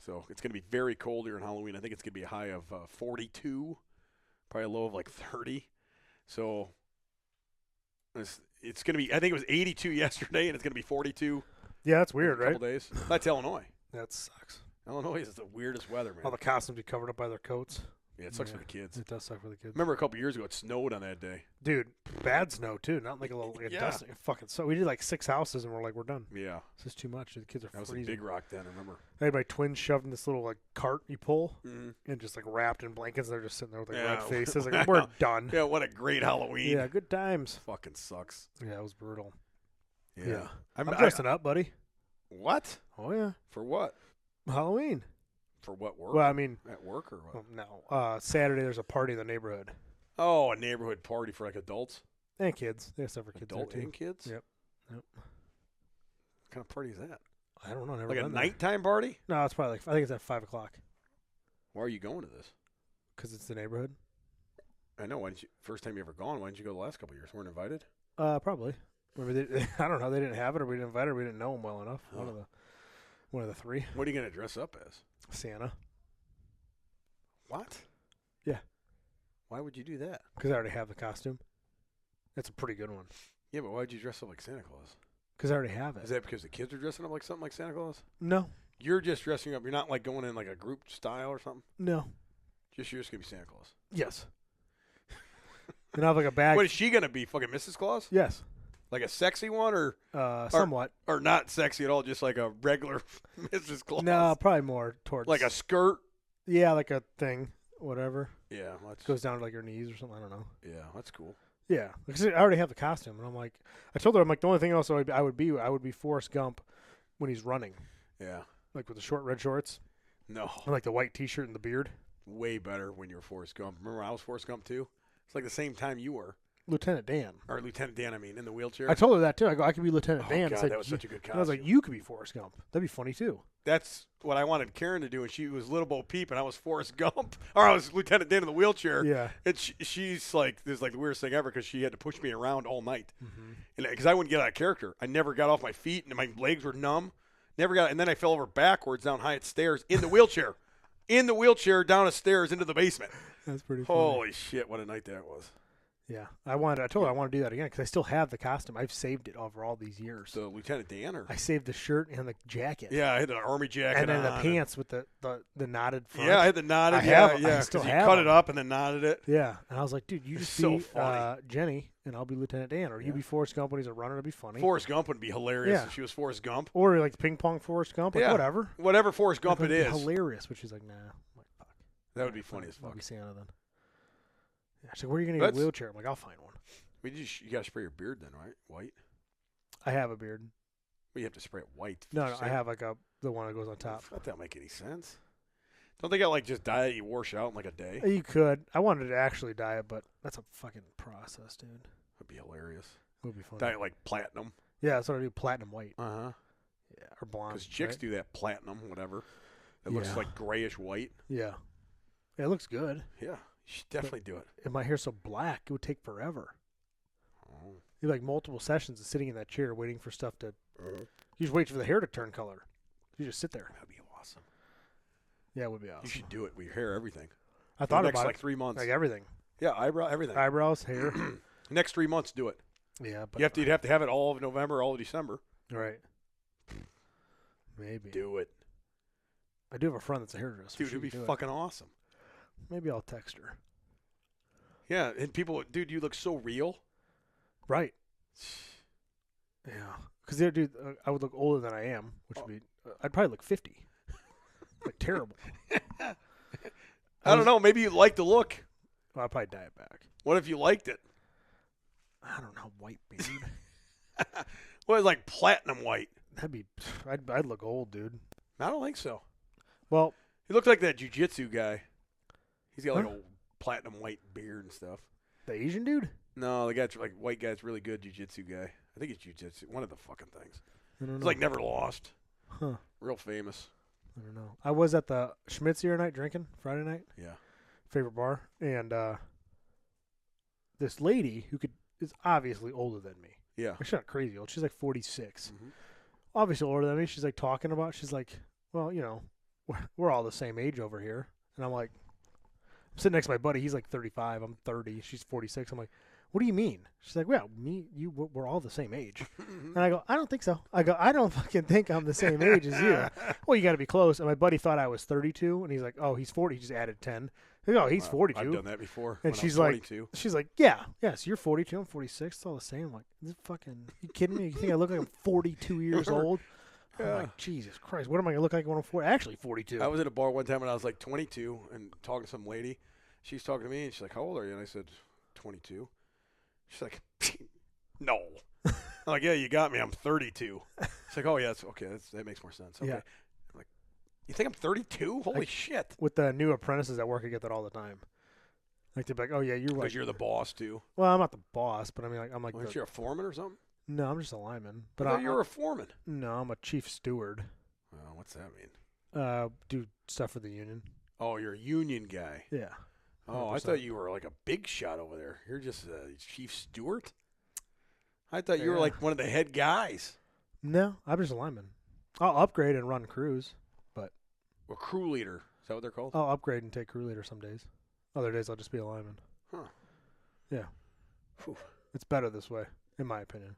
S2: So it's going to be very cold here on Halloween. I think it's going to be a high of 42, probably a low of like 30. So it's going to be, I think it was 82 yesterday, and it's going to be 42.
S3: Yeah, that's weird,
S2: in a
S3: right?
S2: couple days. That's Illinois.
S3: That sucks.
S2: Illinois is the weirdest weather, man.
S3: All the costumes be covered up by their coats.
S2: Yeah, it sucks for the kids.
S3: It does suck for the kids.
S2: Remember a couple years ago, it snowed on that day.
S3: Dude, bad snow, too. Not like a little
S2: Yeah.
S3: dusting. Fucking so. We did like 6 houses, and we're like, we're done.
S2: Yeah.
S3: This is too much. The kids are
S2: That was
S3: freezing.
S2: a big rock then, I remember.
S3: I had my twins shoved in this little like cart you pull,
S2: Mm-hmm.
S3: and just like wrapped in blankets. They're just sitting there with like
S2: Yeah.
S3: red faces. Like, we're done.
S2: Yeah, what a great Halloween.
S3: Yeah, good times.
S2: Fucking sucks.
S3: Yeah, it was brutal.
S2: Yeah.
S3: I'm dressing up, buddy.
S2: What?
S3: Oh, yeah.
S2: For what?
S3: Halloween.
S2: For what work?
S3: Well, I mean,
S2: At work or what?
S3: no. Saturday, there's a party in the neighborhood.
S2: Oh, a neighborhood party for like adults?
S3: And kids. They have stuff for kids
S2: Adult
S3: there, too.
S2: and kids?
S3: Yep. Yep.
S2: What kind of party is that?
S3: I don't know. Never
S2: Like a
S3: been there.
S2: nighttime party?
S3: No, it's probably I think it's at 5 o'clock.
S2: Why are you going to this?
S3: Because it's the neighborhood.
S2: I know. First time you ever gone, why didn't you go the last couple of years? Weren't invited?
S3: Probably. Maybe I don't know. They didn't have it, or we didn't invite her. We didn't know them well enough.
S2: Oh.
S3: One of the three.
S2: What are you going to dress up as?
S3: Santa.
S2: What?
S3: Yeah.
S2: Why would you do that?
S3: Because I already have the costume. That's a pretty good one.
S2: Yeah, but why would you dress up like Santa Claus?
S3: Because I already have it.
S2: Is that because the kids are dressing up like something like Santa Claus?
S3: No.
S2: You're just dressing up. You're not like going in like a group style or something?
S3: No.
S2: You're just going to be Santa Claus.
S3: Yes. And I have like a bag.
S2: What is she going to be? Fucking Mrs. Claus?
S3: Yes.
S2: Like a sexy one or
S3: Somewhat.
S2: or not sexy at all, just like a regular Mrs. Claus?
S3: No, probably more towards.
S2: Like a skirt?
S3: Yeah, like a thing. Whatever.
S2: Yeah. That's,
S3: Goes down to like your knees or something. I don't know.
S2: yeah, that's cool.
S3: Yeah. Because I already have the costume. And I'm like, I told her, I'm like, the only thing else I would be Forrest Gump when he's running.
S2: Yeah.
S3: Like with the short red shorts.
S2: No.
S3: And like the white t-shirt and the beard.
S2: Way better when you were Forrest Gump. Remember when I was Forrest Gump too? It's like the same time you were.
S3: Lieutenant Dan.
S2: Or Lieutenant Dan, I mean, in the wheelchair.
S3: I told her that too. I go, I could be Lieutenant
S2: Oh,
S3: Dan.
S2: God,
S3: It's like,
S2: that was such a good
S3: and I was like,
S2: costume.
S3: you could be Forrest Gump. That'd be funny too.
S2: That's what I wanted Karen to do, and she was Little Bo Peep, and I was Forrest Gump, or I was Lieutenant Dan in the wheelchair.
S3: Yeah.
S2: And she's like, this is like the weirdest thing ever because she had to push me around all night,
S3: Mm-hmm.
S2: and because I wouldn't get out of character, I never got off my feet, and my legs were numb. Never got, and then I fell over backwards down Hyatt stairs in the wheelchair, down the stairs into the basement.
S3: That's pretty funny.
S2: Holy shit! What a night that was.
S3: Yeah. I told her I want to do that again because I still have the costume. I've saved it over all these years.
S2: So Lieutenant Dan, or
S3: I saved the shirt and the jacket.
S2: yeah, I had an army jacket,
S3: And then the
S2: on,
S3: pants with the knotted front.
S2: Yeah, I had the knotted.
S3: I
S2: yeah,
S3: have 'em. I
S2: yeah.
S3: still
S2: 'cause you
S3: have
S2: cut
S3: 'em.
S2: it up and then knotted it.
S3: Yeah. And I was like, dude, you
S2: It's
S3: just
S2: so
S3: be
S2: funny.
S3: Jenny and I'll be Lieutenant Dan. Or you be Forrest Gump when he's a runner. It'd be funny.
S2: Forrest Gump would be hilarious
S3: Yeah.
S2: if she was Forrest Gump.
S3: Or like the ping pong Forrest Gump. Like,
S2: Yeah.
S3: whatever.
S2: Whatever Forrest Gump
S3: Like,
S2: it
S3: it'd be
S2: is.
S3: hilarious. But she's like, nah. I'm like, fuck.
S2: That would be funny as
S3: I'll
S2: fuck.
S3: be Santa then. Yeah. She's like, where are you going to get a
S2: That's-
S3: wheelchair? I'm like, I'll find one.
S2: You got to spray your beard then, right? White?
S3: I have a beard.
S2: Well, you have to spray it white.
S3: No, I have like the one that goes on top.
S2: That don't make any sense. Don't they got like just dye it, you wash it out in like a day?
S3: You could. I wanted to actually dye it, but that's a fucking process, dude.
S2: That'd be hilarious.
S3: It would be fun.
S2: Dye it like platinum.
S3: Yeah, that's what I do. Platinum white.
S2: Uh-huh.
S3: Yeah, or blonde.
S2: Because chicks
S3: right?
S2: do that platinum, whatever. It looks
S3: Yeah.
S2: like grayish white.
S3: Yeah. Yeah, it looks good.
S2: Yeah, you should definitely do it.
S3: If my hair's so black, it would take forever.
S2: Oh.
S3: You like multiple sessions of sitting in that chair waiting for stuff to. You just wait for the hair to turn color. You just sit there.
S2: That'd be awesome.
S3: Yeah, it would be awesome.
S2: You should do it with your hair, everything.
S3: I
S2: For
S3: thought
S2: the next,
S3: about
S2: like 3 months.
S3: like everything.
S2: Yeah, eyebrow, everything.
S3: Eyebrows, hair.
S2: Next 3 months, do it.
S3: Yeah, but
S2: You'd have to have it all of November, all of December.
S3: right. Maybe.
S2: Do it,
S3: I do have a friend that's a hairdresser.
S2: dude.
S3: She
S2: It'd be
S3: could do it.
S2: fucking awesome.
S3: Maybe I'll text her.
S2: Yeah, and people, dude, you look so real.
S3: Right. Yeah. Because, dude, I would look older than I am, which would be, I'd probably look 50. Like, terrible.
S2: I don't know. Maybe you like the look.
S3: Well, I'd probably dye it back.
S2: What if you liked it?
S3: I don't know, white beard.
S2: Well, it's like platinum white.
S3: That'd be, I'd look old, dude.
S2: I don't think so.
S3: Well,
S2: He looks like that jiu-jitsu guy. He's got like
S3: Huh?
S2: a platinum white beard and stuff.
S3: the Asian dude?
S2: No, the guy's like white guy's really good jiu-jitsu guy. I think it's jiu-jitsu. One of the fucking things.
S3: I don't know.
S2: It's like never lost.
S3: Huh.
S2: Real famous.
S3: I don't know. I was at the Schmitz the other night drinking, Friday night,
S2: Yeah.
S3: favorite bar, and this lady who is obviously older than me.
S2: Yeah.
S3: She's not crazy old. She's like 46.
S2: Mhm.
S3: Obviously older than me. She's like talking about, she's like, well, you know, we're all the same age over here. And I'm like, I'm sitting next to my buddy. He's like 35. I'm 30. She's 46. I'm like, what do you mean? She's like, well, we're all the same age. And I go, I don't think so. I go, I don't fucking think I'm the same age as you. Well, you got to be close. And my buddy thought I was 32. And he's like, oh, he's 40. He just added 10. I go, oh, he's 42.
S2: I've done that before.
S3: And
S2: when
S3: she's
S2: I was
S3: like,
S2: 42.
S3: she's like, yeah, so you're 42, I'm 46, it's all the same. I'm like, this fucking, you kidding me? You think I look like I'm 42 years old?
S2: Yeah.
S3: I'm like, Jesus Christ, what am I gonna look like when I'm 40? Actually, 42.
S2: I was at a bar one time when I was like 22 and talking to some lady. She's talking to me and she's like, how old are you? And I said, 22. She's like, no. I'm like, yeah, you got me. I'm 32. She's like, oh, yeah, that's okay. That makes more sense. Okay.
S3: Yeah.
S2: I'm like, you think I'm 32? Holy shit.
S3: With the new apprentices at work, I get that all the time. Like they're like, oh yeah, you're like,
S2: Because you're the boss, too.
S3: well, I'm not the boss, but I mean, like, I'm like,
S2: Aren't you a foreman or something?
S3: no, I'm just a lineman.
S2: But
S3: But
S2: you're a foreman.
S3: no, I'm a chief steward.
S2: Oh, what's that mean?
S3: Do stuff for the union.
S2: Oh, you're a union guy.
S3: Yeah.
S2: Oh, I
S3: 100%.
S2: thought you were like a big shot over there. You're just a chief steward? I thought you were
S3: Yeah.
S2: like one of the head guys.
S3: No, I'm just a lineman. I'll upgrade and run crews.
S2: Or crew leader. Is that what they're called?
S3: I'll upgrade and take crew leader some days. Other days I'll just be a lineman.
S2: Huh.
S3: Yeah.
S2: Whew.
S3: It's better this way, in my opinion.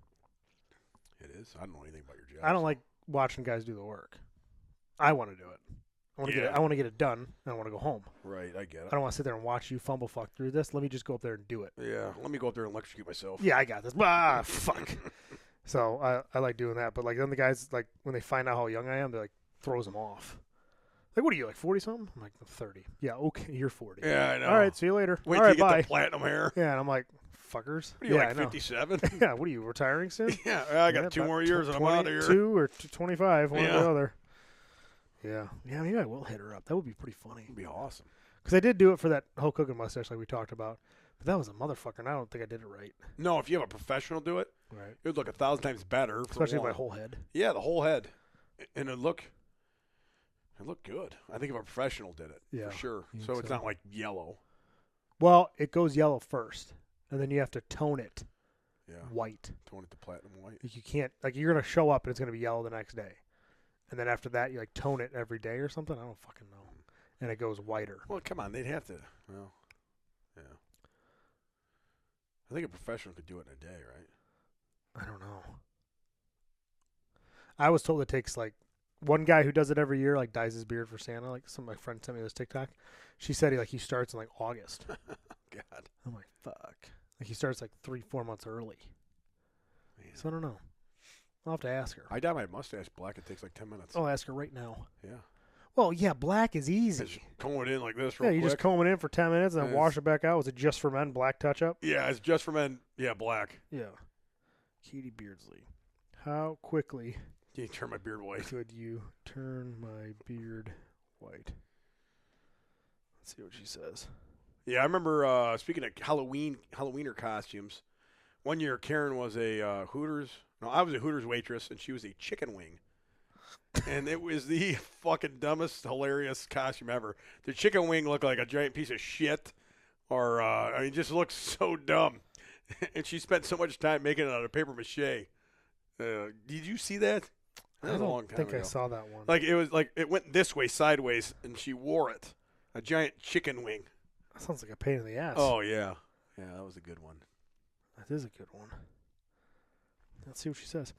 S2: It is. I don't know anything about your job.
S3: I don't like watching guys do the work. I want to do it. I want to get it. I want to get it done. And I want to go home.
S2: Right, I get
S3: I
S2: it.
S3: don't want to sit there and watch you fumble fuck through this. Let me just go up there and do it.
S2: Yeah, let me go up there and electrocute myself.
S3: Yeah, I got this. Ah, fuck. So I like doing that. But like then the guys like when they find out how young I am, they like throws them off. Like, what are you, like 40 something? I'm like, I'm 30. Yeah, okay, you're 40.
S2: Yeah, I know.
S3: All right, see you later.
S2: Wait
S3: all
S2: till
S3: right,
S2: you get
S3: bye.
S2: the platinum hair.
S3: Yeah, and I'm like, fuckers.
S2: What are you,
S3: yeah,
S2: like
S3: I know.
S2: 57?
S3: Yeah, what are you, retiring soon?
S2: Yeah, I got
S3: Yeah,
S2: 2
S3: about
S2: more years and I'm out of here.
S3: 22 or 25, one or
S2: Yeah.
S3: the other. Yeah. Yeah, maybe I will hit her up. That would be pretty funny.
S2: It'd be awesome.
S3: Because I did do it for that whole cooking mustache like we talked about. But that was a motherfucker, and I don't think I did it right.
S2: No, if you have a professional do it,
S3: Right.
S2: it would look 1,000 times better. For
S3: Especially
S2: one.
S3: my whole head.
S2: Yeah, the whole head. And it looked good. I think if a professional did it,
S3: Yeah,
S2: for sure.
S3: I think
S2: So it's
S3: so.
S2: not like yellow.
S3: Well, it goes yellow first, and then you have to tone it
S2: Yeah,
S3: white.
S2: tone it to platinum white.
S3: Like you can't, like you're going to show up and it's going to be yellow the next day. And then after that, you like tone it every day or something. I don't fucking know. And it goes whiter.
S2: Well, come on, they'd have to. Well, yeah. I think a professional could do it in a day, right?
S3: I don't know. I was told it takes like one guy who does it every year, like dyes his beard for Santa. Like some of my friends sent me this TikTok. She said he starts in like August.
S2: God.
S3: I'm like, fuck. Like he starts like 3-4 months early.
S2: Man.
S3: So I don't know. I'll have to ask her.
S2: I dye my mustache black. It takes like 10 minutes.
S3: I'll ask her right now.
S2: Yeah.
S3: Well, yeah, black is easy.
S2: Just comb it in like this
S3: Yeah,
S2: real
S3: you
S2: quick.
S3: just comb it in for 10 minutes and then
S2: Yes.
S3: wash it back out. Was it just for men, black touch-up?
S2: Yeah, it's just for men. Yeah, black.
S3: Yeah. Katie Beardsley. How quickly
S2: You turn my beard white.
S3: could you turn my beard white? Let's see what she says.
S2: Yeah, I remember, speaking of Halloweener costumes, one year Karen was a Hooters No, I was a Hooters waitress, and she was a chicken wing. And it was the fucking dumbest, hilarious costume ever. The chicken wing looked like a giant piece of shit, or it just looked so dumb. And she spent so much time making it out of paper mache. Did you see that? That
S3: I
S2: was a
S3: don't
S2: long time
S3: think
S2: ago.
S3: I saw that one.
S2: Like it was like it went this way sideways, and she wore it. A giant chicken wing.
S3: That sounds like a pain in the ass.
S2: Oh yeah, that was a good one.
S3: That is a good one. Let's see what she says.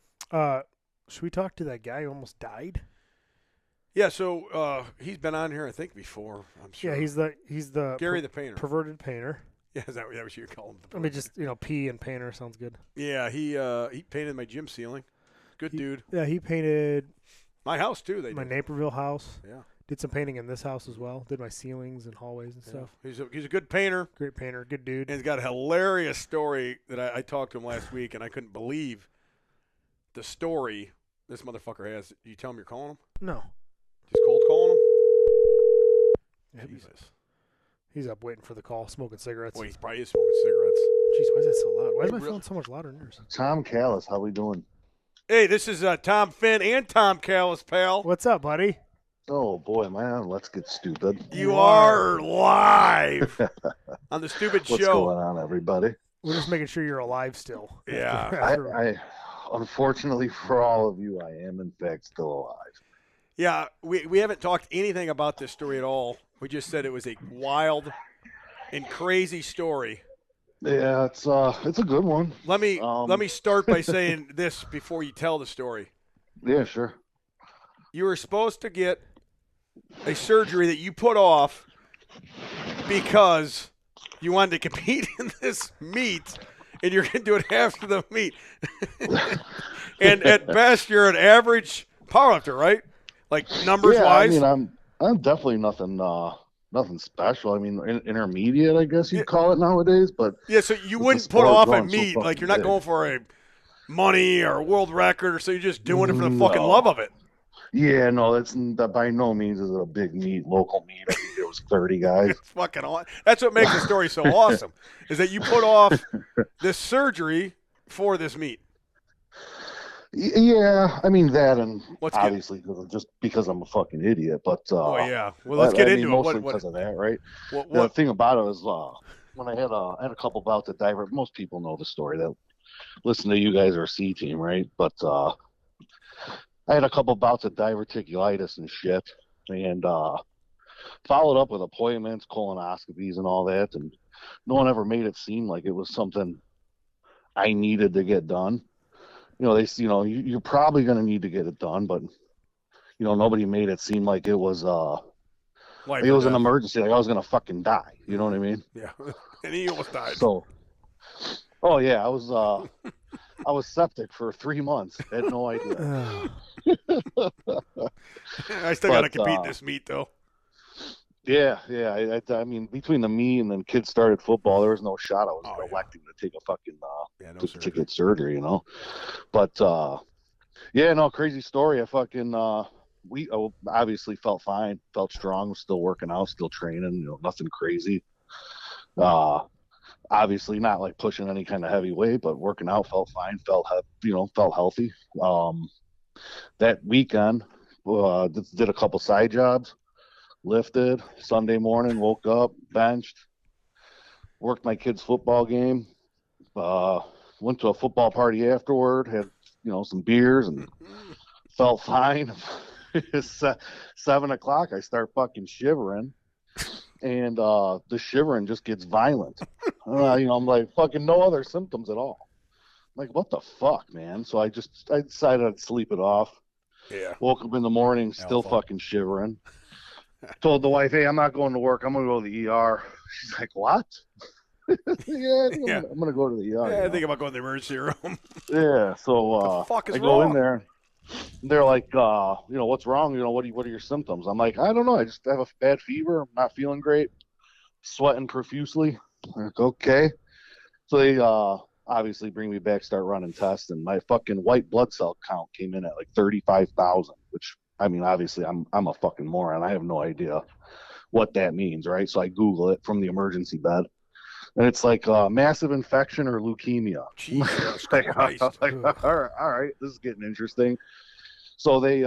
S3: Should we talk to that guy who almost died?
S2: Yeah, so he's been on here I think before. I'm sure.
S3: Yeah, he's the
S2: Gary the painter.
S3: perverted painter.
S2: Yeah, is that what you call him?
S3: Let me just P and painter sounds good.
S2: Yeah, he painted my gym ceiling. Good dude.
S3: Yeah, he painted
S2: My house too.
S3: my Naperville house.
S2: Yeah.
S3: Did some painting in this house as well. Did my ceilings and hallways and stuff.
S2: He's a good painter.
S3: Great painter, good dude.
S2: And he's got a hilarious story that I talked to him last week, and I couldn't believe the story this motherfucker has. You tell him you're calling him?
S3: No,
S2: Just cold calling him?
S3: Yeah,
S2: Jesus.
S3: he's up waiting for the call, smoking cigarettes.
S2: Boy, he's probably smoking cigarettes.
S3: Jeez, why is that so loud? Why is
S2: Hey,
S3: my
S2: really?
S3: phone so much louder than yours?
S4: Tom Callis, how we doing?
S2: Hey, this is Tom Finn and Tom Callis, pal.
S3: What's up, buddy?
S4: Oh boy, man, let's get stupid.
S2: You are live on the stupid
S4: What's
S2: show.
S4: going on, everybody?
S3: We're just making sure you're alive still.
S2: Yeah.
S4: I unfortunately for all of you, I am in fact still alive.
S2: Yeah, we haven't talked anything about this story at all. We just said it was a wild and crazy story.
S4: Yeah, it's a good one.
S2: Let me start by saying this before you tell the story.
S4: Yeah, sure.
S2: You were supposed to get a surgery that you put off because you wanted to compete in this meet, and you're going to do it after the meet. And at best, you're an average powerlifter, right? Like numbers wise.
S4: I mean, I'm definitely nothing special. I mean, intermediate, I guess you'd call it nowadays. But
S2: yeah, so you
S4: with
S2: wouldn't
S4: the
S2: put
S4: sport
S2: off a
S4: going so
S2: meet.
S4: fucking
S2: Like you're not
S4: big.
S2: going for a money or a world record, or so you're just doing it for the fucking love of it.
S4: Yeah, no, that by no means is it a big meet, local meet. I think there was 30 guys.
S2: It's fucking awesome. That's what makes the story so awesome, is that you put off this surgery for this meet.
S4: Yeah, I mean that, and
S2: Let's get-
S4: obviously because I'm a fucking idiot. But
S2: Oh yeah. Well, let's get
S4: I
S2: into
S4: mean,
S2: it.
S4: mostly because of that, right?
S2: What,
S4: The thing about it was when I had a couple bouts at diver. Most people know the story that listen to you guys are a C team, right? But I had a couple bouts of diverticulitis and shit, and followed up with appointments, colonoscopies, and all that, and no one ever made it seem like it was something I needed to get done. You're probably going to need to get it done, but nobody made it seem like it was
S2: life
S4: it was
S2: or
S4: an
S2: death.
S4: emergency, like I was going to fucking die. You know what I mean?
S2: Yeah. And he almost died.
S4: So, oh yeah, I was septic for 3 months. Had no idea.
S2: I still got to
S4: but,
S2: compete in this meet though.
S4: Yeah. I mean, between me and then kids started football, there was no shot I was
S2: Oh, yeah.
S4: electing to take a fucking
S2: Yeah, no
S4: to
S2: surgery.
S4: get surgery, But yeah, no, crazy story. I fucking we obviously felt fine, felt strong, was still working out, still training, nothing crazy. Obviously not like pushing any kind of heavy weight, but working out, felt fine, felt healthy. That weekend, did a couple side jobs, lifted. Sunday morning, woke up, benched, worked my kids' football game, went to a football party afterward, had some beers and felt fine. It's 7 o'clock. I start fucking shivering, and the shivering just gets violent. I'm like fucking no other symptoms at all. I'm like, what the fuck, man? So I decided I'd sleep it off.
S2: Yeah.
S4: Woke up in the morning, still
S2: Alpha.
S4: fucking shivering. Told the wife, hey, I'm not going to work. I'm going to go to the ER. She's like, what? Yeah, I'm going to go to the ER.
S2: Yeah, I think about going to the emergency room.
S4: Yeah, so
S2: What the fuck is
S4: I go
S2: wrong?
S4: in there. They're like, what's wrong? What are your symptoms? I'm like, I don't know. I just have a bad fever. I'm not feeling great. Sweating profusely. I'm like, okay. So they obviously bring me back, start running tests, and my fucking white blood cell count came in at like 35,000, which, I mean, obviously I'm a fucking moron. I have no idea what that means, right? So I Google it from the emergency bed. and it's like massive infection or leukemia.
S2: Jesus
S4: Like,
S2: Christ.
S4: like, all right, this is getting interesting. So they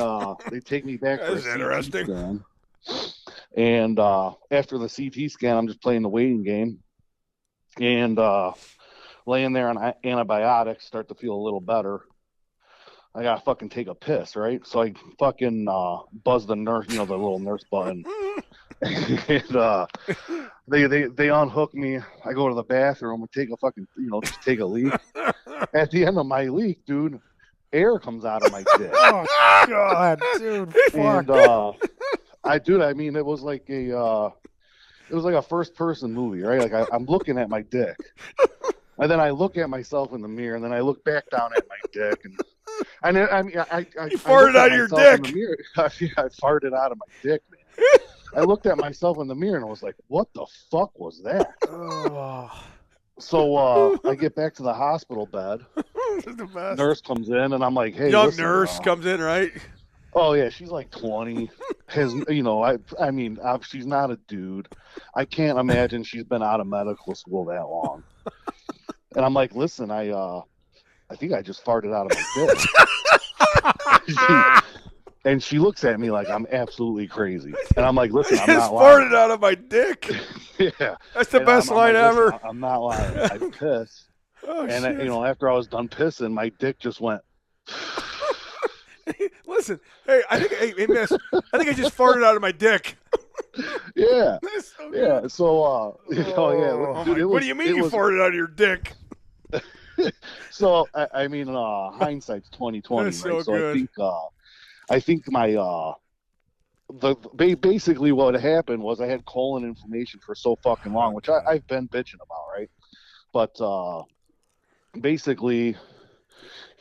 S4: take me back for a
S2: That's
S4: CT
S2: interesting.
S4: scan, and after the CT scan, I'm just playing the waiting game, and laying there on antibiotics, start to feel a little better. I gotta fucking take a piss, right? So I fucking buzz the nurse, the little nurse button, and they unhook me. I go to the bathroom and take a fucking, just take a leak. At the end of my leak, dude, air comes out of my dick.
S3: Oh God, dude, fuck.
S4: And it was like a first person movie, right? Like I'm looking at my dick, and then I look at myself in the mirror, and then I look back down at my dick, and I
S2: You farted out of your dick.
S4: I farted out of my dick, man. I looked at myself in the mirror and I was like, "What the fuck was that?"
S3: Oh.
S4: So I get back to the hospital bed.
S2: The best.
S4: Nurse comes in and I'm like, "Hey,
S2: Young
S4: listen,
S2: nurse comes in, right?
S4: Oh yeah, she's like 20. She's not a dude. I can't imagine she's been out of medical school that long. And I'm like, listen, I think I just farted out of my dick. And she looks at me like I'm absolutely crazy. And I'm like, listen, I'm
S2: just
S4: not lying.
S2: farted out of my dick.
S4: Yeah.
S2: That's the best line ever.
S4: I'm not lying. I pissed.
S2: Oh,
S4: And
S2: shit.
S4: after I was done pissing, my dick just went.
S2: Listen, hey, miss, I think I just farted out of my dick.
S4: Yeah.
S2: That's so good.
S4: Yeah. So dude,
S2: What do you mean you farted out of your dick?
S4: So hindsight's 2020,
S2: That's so
S4: right? So
S2: good.
S4: I think my basically what happened was I had colon inflammation for so fucking long, which I've been bitching about, right? But basically,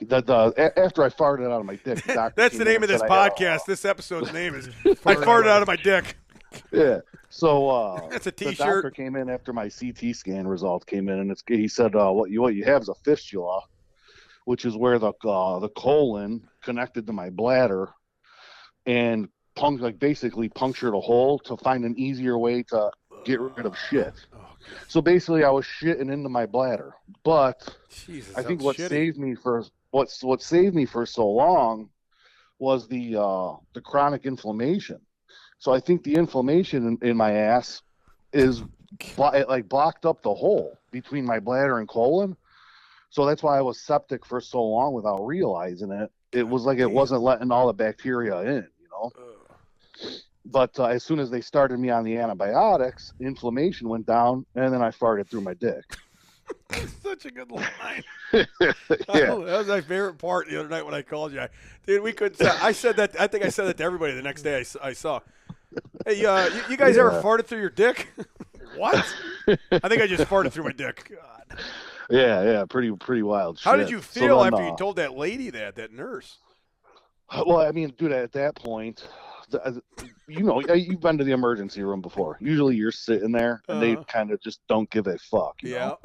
S4: after I farted out of my dick, the doctor
S2: That's the
S4: came in
S2: name of
S4: and
S2: this
S4: said
S2: podcast. This episode's name is I farted out of my dick.
S4: Yeah. So
S2: That's a
S4: the
S2: T-shirt.
S4: doctor came in after my CT scan results came in, and he said, what you have is a fistula, which is where the colon connected to my bladder, and basically punctured a hole to find an easier way to get rid of shit. So basically, I was shitting into my bladder. But
S2: Jesus,
S4: I think
S2: that's
S4: what
S2: shitty.
S4: saved me for so long was the chronic inflammation. So I think the inflammation in my ass is blocked up the hole between my bladder and colon. So that's why I was septic for so long without realizing it. It was like it wasn't letting all the bacteria in, But as soon as they started me on the antibiotics, inflammation went down, and then I farted through my dick.
S2: Such a good line.
S4: Yeah.
S2: That was my favorite part the other night when I called you. Dude, we couldn't. I said that. I think I said that to everybody the next day I saw. Hey, you guys ever farted through your dick? What? I think I just farted through my dick. God.
S4: Yeah, pretty wild shit.
S2: How did you feel
S4: So then,
S2: after you told that lady that nurse?
S4: Well, I mean, dude, at that point, you've been to the emergency room before. Usually you're sitting there, and they kind of just don't give a fuck, you know?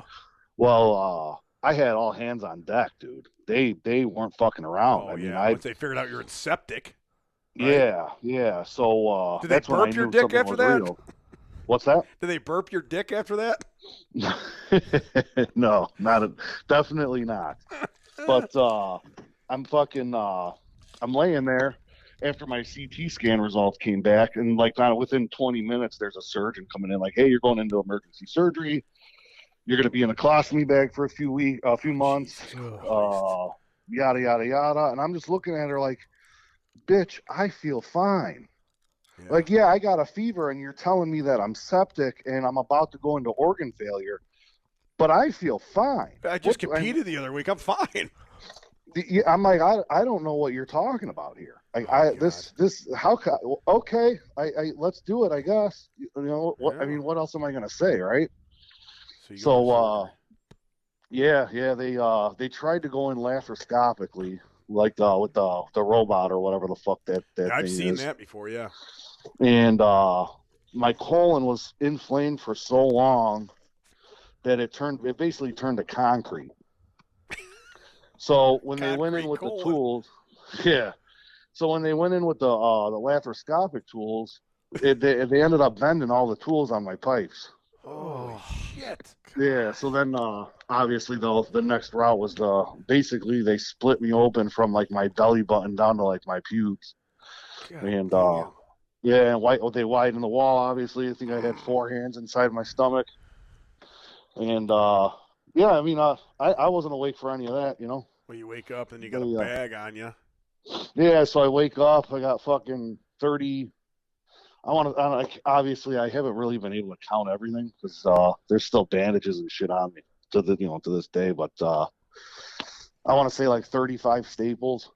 S4: Well, I had all hands on deck, dude. They weren't fucking around.
S2: Oh,
S4: I mean,
S2: once they figured out you're in septic. Right?
S4: Yeah. So
S2: Did
S4: that's
S2: they
S4: when I
S2: burp your
S4: knew
S2: dick
S4: something
S2: after
S4: was
S2: that?
S4: real. What's that?
S2: Did they burp your dick after that?
S4: No, definitely not. But I'm laying there after my CT scan results came back, and within 20 minutes, there's a surgeon coming in, like, hey, you're going into emergency surgery. You're going to be in a colostomy bag for a few months, yada yada yada. And I'm just looking at her like, bitch, I feel fine. Yeah. Like, yeah, I got a fever, and you're telling me that I'm septic and I'm about to go into organ failure, but I feel fine.
S2: I just competed the other week. I'm fine.
S4: I'm like, I don't know what you're talking about here. Okay, let's do it, I guess. What else am I gonna say, right? So they tried to go in laparoscopically, like with the robot or whatever the fuck that
S2: I've
S4: thing
S2: seen
S4: is.
S2: that before, yeah.
S4: And my colon was inflamed for so long that it basically turned to concrete. So when they went in with the tools, So when they went in with the laparoscopic tools, they ended up bending all the tools on my pipes.
S2: Oh shit! shit.
S4: Yeah, so then obviously the next route was basically they split me open from like my belly button down to like my pubes.
S2: God
S4: And
S2: damn.
S4: yeah, and they widened the wall obviously. I think I had 4 hands inside my stomach. And yeah, I mean I wasn't awake for any of that, you know.
S2: Well, you wake up and you got a bag on you.
S4: Yeah, so I wake up, I got fucking 30. Obviously I haven't really been able to count everything because there's still bandages and shit on me to this day, but I want to say like 35 staples,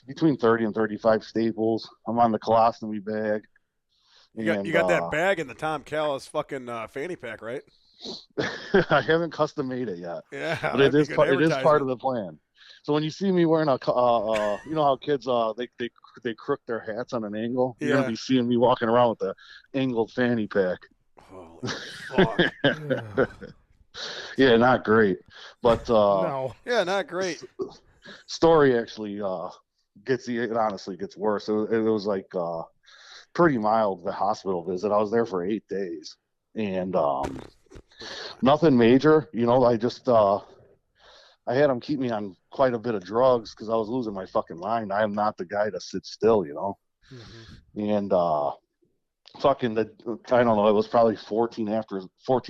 S4: between 30 and 35 staples. I'm on the colostomy bag.
S2: You got that bag in the Tom Callis fucking fanny pack, right?
S4: I haven't custom made it yet.
S2: Yeah,
S4: but it is part of the plan. So when you see me wearing you know how kids they crook their hats on an angle. You're gonna be seeing me walking around with the angled fanny pack.
S2: Holy fuck.
S4: Yeah, not great. But
S3: No.
S2: Yeah, not great.
S4: Story actually it honestly gets worse. It was like pretty mild, the hospital visit. I was there for 8 days and nothing major, you know. I just I had them keep me on quite a bit of drugs because I was losing my fucking mind. I am not the guy to sit still, you know. Mm-hmm. And I don't know, it was probably 14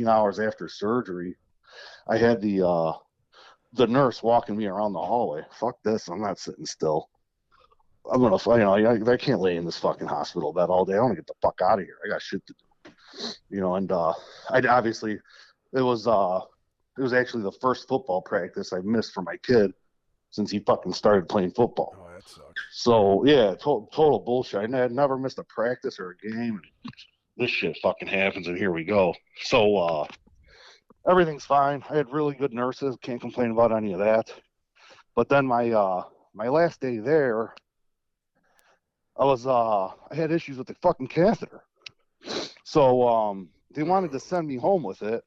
S4: hours after surgery. I had the nurse walking me around the hallway. Fuck this, I'm not sitting still. I'm gonna, I can't lay in this fucking hospital bed all day. I want to get the fuck out of here. I got shit to do, you know. And it was actually the first football practice I missed for my kid since he fucking started playing football.
S2: Oh, that sucks.
S4: So yeah, total bullshit. I had never missed a practice or a game. This shit fucking happens, and here we go. So everything's fine. I had really good nurses. Can't complain about any of that. But then my last day there, I had issues with the fucking catheter. So they wanted to send me home with it,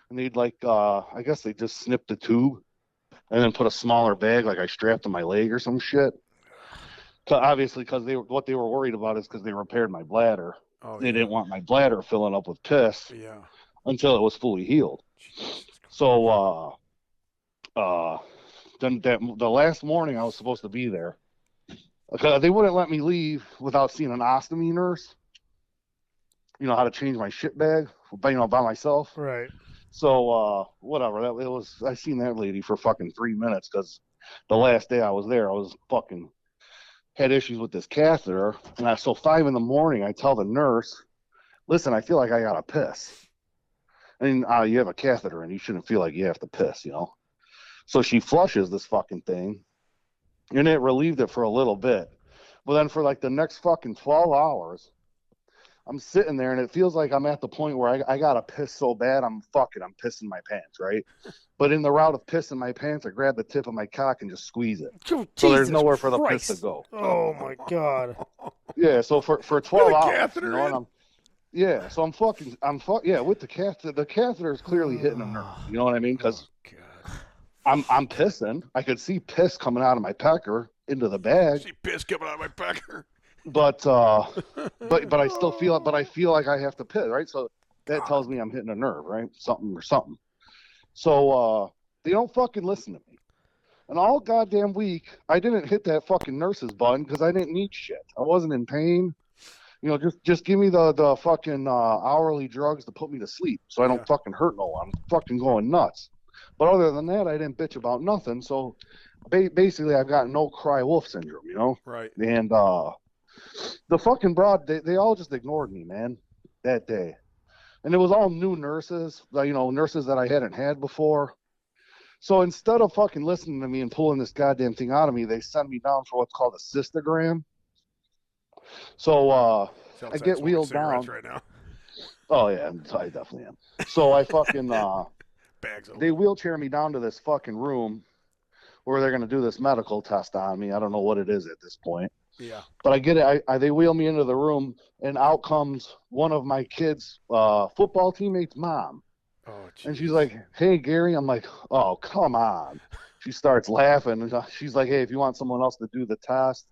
S4: and they'd I guess they just snipped the tube and then put a smaller bag, like I strapped to my leg or some shit. Obviously, because what they were worried about is because they repaired my bladder.
S2: Oh,
S4: they didn't want my bladder filling up with piss until it was fully healed. So then the last morning I was supposed to be there, they wouldn't let me leave without seeing an ostomy nurse. You know how to change my shit bag, by myself.
S3: Right.
S4: So whatever. I seen that lady for fucking 3 minutes because the last day I was there, I was fucking had issues with this catheter. And so 5 a.m, I tell the nurse, listen, I feel like I gotta piss. I mean, you have a catheter and you shouldn't feel like you have to piss, you know? So she flushes this fucking thing and it relieved it for a little bit. But then for like the next fucking 12 hours, I'm sitting there and it feels like I'm at the point where I gotta piss so bad I'm pissing my pants, right? But in the route of pissing my pants, I grab the tip of my cock and just squeeze it.
S3: Oh,
S4: so there's nowhere for the
S3: Christ.
S4: piss to go.
S3: Oh my god.
S4: Yeah, so for 12 hours,
S2: you know,
S4: with the catheter. The catheter is clearly hitting a nerve. You know what I mean? Because I'm pissing. I could see piss coming out of my pecker into the bag.
S2: See piss coming out of my pecker.
S4: But I still feel it. But I feel like I have to piss, right? So that tells me I'm hitting a nerve, right? Something. So they don't fucking listen to me. And all goddamn week, I didn't hit that fucking nurse's button because I didn't need shit. I wasn't in pain. You know, just give me the fucking hourly drugs to put me to sleep so I don't fucking hurt no one. I'm fucking going nuts. But other than that, I didn't bitch about nothing. So basically, I've got no cry wolf syndrome, you know?
S2: Right.
S4: And the fucking broad, they all just ignored me, man, that day. And it was all new nurses, you know, nurses that I hadn't had before. So instead of fucking listening to me and pulling this goddamn thing out of me, they sent me down for what's called a cystogram. So I get wheeled down.
S2: Right now.
S4: Oh, yeah, I definitely am. So I fucking,
S2: Bags
S4: they wheelchair me down to this fucking room where they're going to do this medical test on me. I don't know what it is at this point.
S2: Yeah.
S4: But I get it. They wheel me into the room, and out comes one of my kids' football teammates' mom.
S2: Oh, geez.
S4: And she's like, hey, Gary. I'm like, oh, come on. She starts laughing. She's like, hey, if you want someone else to do the test.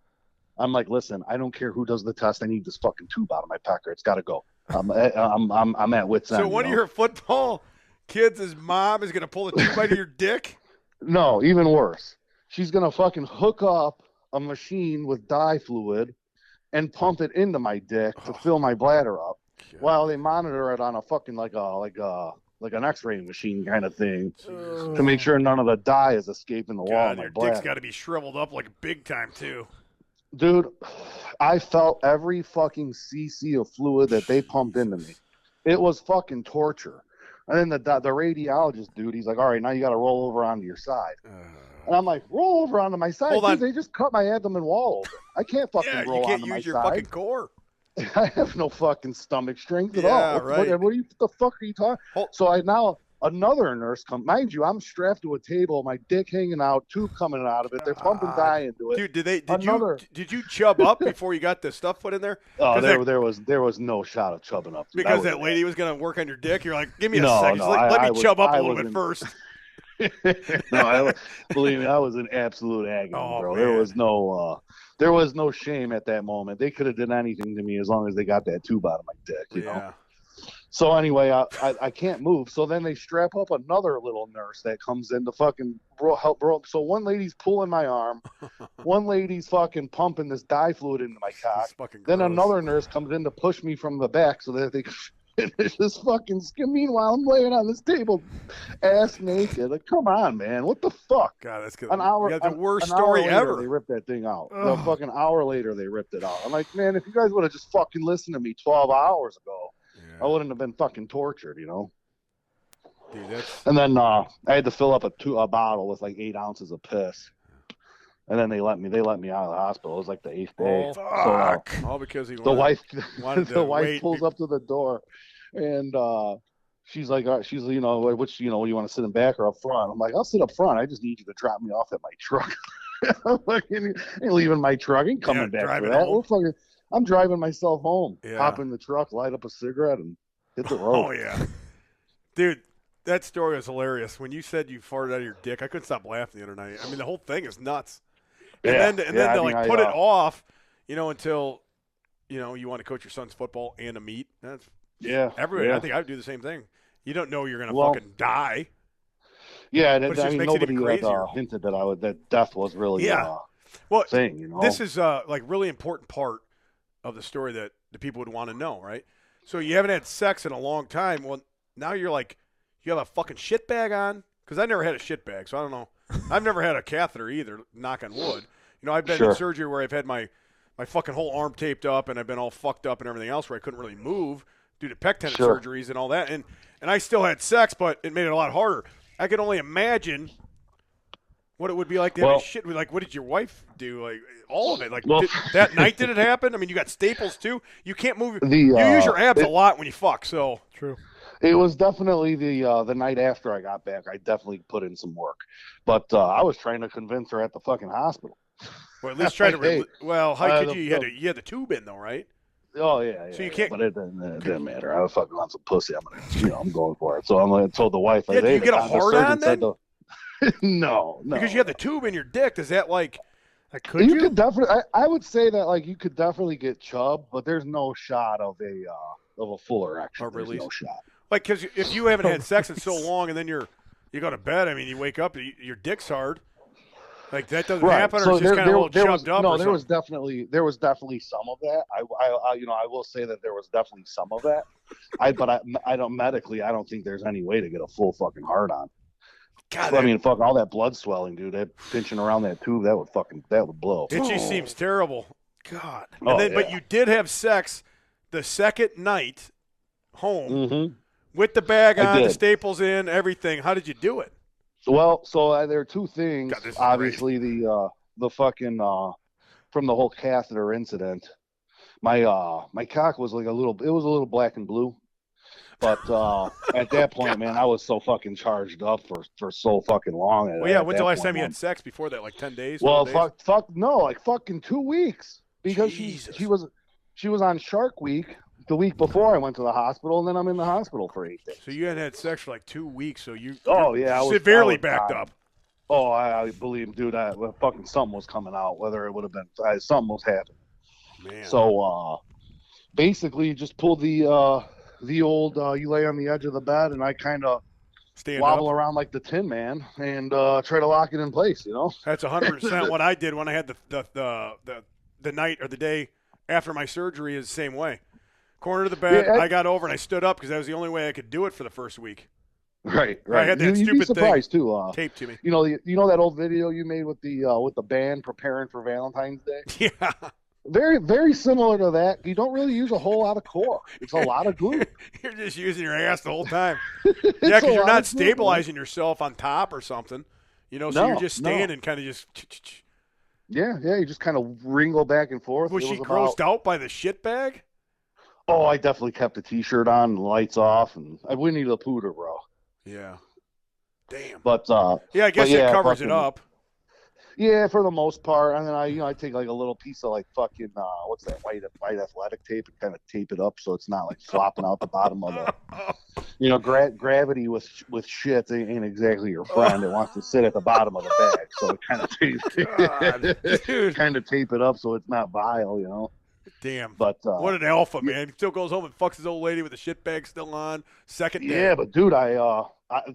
S4: I'm like, listen, I don't care who does the test. I need this fucking tube out of my pecker. It's got to go. I'm at wit's end.
S2: So one of your football Kid's mom is gonna pull the tube out of your dick.
S4: No, even worse. She's gonna fucking hook up a machine with dye fluid and pump it into my dick to fill my bladder up, while they monitor it on a fucking like an X-ray machine kind of thing to make sure none of the dye is escaping the wall of my
S2: your
S4: bladder.
S2: dick's got to be shriveled up like big time too.
S4: Dude, I felt every fucking cc of fluid that they pumped into me. It was fucking torture. And then the radiologist dude, he's like, all right, now you got to roll over onto your side. And I'm like, roll over onto my side?
S2: Hold on.
S4: Dude, they just cut my abdomen wall open. I can't fucking roll
S2: you can't
S4: onto my
S2: use your
S4: side.
S2: fucking core.
S4: I have no fucking stomach strength at
S2: Yeah,
S4: all.
S2: right.
S4: What the fuck are you talking? So another nurse come. Mind you, I'm strapped to a table, my dick hanging out, tube coming out of it. They're pumping dye into it.
S2: Dude, did you chub up before you got the stuff put in there?
S4: Oh, there was no shot of chubbing up.
S2: Because that lady was gonna work on your dick. You're like, give me a second. Let me chub up a little bit first.
S4: Believe me, I was in absolute agony, bro.
S2: Man.
S4: There was no shame at that moment. They could have done anything to me as long as they got that tube out of my dick, you know. So anyway, I can't move. So then they strap up another little nurse that comes in to fucking help. So one lady's pulling my arm, one lady's fucking pumping this dye fluid into my cock. Then another nurse comes in to push me from the back so that they can finish this fucking skin. Meanwhile, I'm laying on this table, ass naked. Like, come on, man, what the fuck?
S2: God, that's good.
S4: An hour.
S2: You got the worst
S4: an
S2: story
S4: hour later,
S2: ever.
S4: They ripped that thing out. A fucking hour later, they ripped it out. I'm like, man, if you guys would have just fucking listened to me 12 hours ago. I wouldn't have been fucking tortured, you know.
S2: Dude,
S4: and then I had to fill up a bottle with like 8 ounces of piss, and then they let me out of the hospital. It was like the 8th day.
S2: Oh, fuck! All because the
S4: wife pulls up to the door, and she's like, what do you want to sit in back or up front? I'm like, I'll sit up front. I just need you to drop me off at my truck. I'm fucking ain't leaving my truck and coming back for that. I'm driving myself home, hop in the truck, light up a cigarette, and hit the road.
S2: Oh, yeah. Dude, that story was hilarious. When you said you farted out of your dick, I couldn't stop laughing the other night. I mean, the whole thing is nuts. And then to put it off, until, you want to coach your son's football and a meet. That's everybody. I think I would do the same thing. You don't know you're going to fucking die.
S4: Yeah, nobody had hinted that death was really thing,
S2: This is really important part of the story that the people would want to know, right? So you haven't had sex in a long time. Well, now you're like, you have a fucking shit bag on? Because I never had a shit bag, so I don't know. I've never had a catheter either, knock on wood. I've been in surgery where I've had my fucking whole arm taped up and I've been all fucked up and everything else where I couldn't really move due to pec tendon surgeries and all that. And I still had sex, but it made it a lot harder. I could only imagine what it would be like to have a shit. Like, what did your wife do? Like, all of it. Like, that night did it happen? I mean, you got staples too. You can't move. You use your abs a lot when you fuck. So
S3: true.
S4: It was definitely the night after I got back. I definitely put in some work, but I was trying to convince her at the fucking hospital.
S2: Well, at least try to. How could you? You had the tube in though, right?
S4: Oh yeah.
S2: So you can't.
S4: But it didn't matter. I was fucking on some pussy. I'm going for it. So I told the wife.
S2: Yeah, did you get a hard on then?
S4: No.
S2: Because you had the tube in your dick. Does that like?
S4: You could definitely. I would say that you could definitely get chub, but there's no shot of a full erection. There's no shot.
S2: Like, because if you haven't had sex in so long, and then you go to bed. I mean, you wake up, your dick's hard. Like that doesn't happen, or it's just kind of a little chubbed up.
S4: No, there was definitely some of that. I will say that there was definitely some of that. But I don't medically. I don't think there's any way to get a full fucking hard on.
S2: God,
S4: fuck all that blood swelling, dude. That pinching around that tube, that would blow.
S2: It just seems terrible. God. But you did have sex the second night home with the bag on, the staples in, everything. How did you do it?
S4: Well, so there are two things. God, obviously, the fucking from the whole catheter incident, my cock was like a little black and blue. But at that point, man, I was so fucking charged up for so fucking long.
S2: When's the last time you had sex before that? Like 10 days?
S4: Well, like fucking 2 weeks. Because she was on Shark Week the week before I went to the hospital, and then I'm in the hospital for 8 days.
S2: So you hadn't had sex for like 2 weeks, so you
S4: severely
S2: backed up.
S4: Oh, I believe, dude, fucking something was coming out, whether it would have been something was happening. Man. So basically, just pulled the old you lay on the edge of the bed, and I kind of
S2: Stand
S4: wobble
S2: up.
S4: around like the Tin Man and try to lock it in place.
S2: That's 100% what I did when I had the night or the day after my surgery is the same way. Corner of the bed,
S4: Yeah,
S2: I got over and I stood up because that was the only way I could do it for the first week.
S4: Right.
S2: I had that
S4: You'd be
S2: stupid
S4: surprised
S2: thing
S4: too.
S2: taped to me.
S4: You know that old video you made with the band preparing for Valentine's Day?
S2: Yeah.
S4: Very, very similar to that. You don't really use a whole lot of core. It's a lot of glue.
S2: You're just using your ass the whole time.
S4: It's
S2: Yeah,
S4: a
S2: because you're
S4: lot
S2: not
S4: of glue, man.
S2: stabilizing yourself on top or something. So
S4: No,
S2: you're just
S4: no.
S2: standing kind of just.
S4: Yeah. You just kind of wringle back and forth.
S2: Was
S4: It
S2: she
S4: about-
S2: grossed out by the shit bag?
S4: Oh, I definitely kept the T-shirt on, and the lights off, and I wouldn't need a pooter, bro.
S2: Yeah. Damn.
S4: But
S2: Yeah, I guess it covers it up.
S4: Yeah, for the most part. And then I take like a little piece of like fucking what's that white athletic tape and kind of tape it up so it's not like flopping out the bottom of the. Gravity with shit ain't exactly your friend. It wants to sit at the bottom of the bag, so it kind of tape it up so it's not vile.
S2: Damn.
S4: But
S2: what an alpha, man. He still goes home and fucks his old lady with the shit bag still on. Second day.
S4: Yeah, but dude, I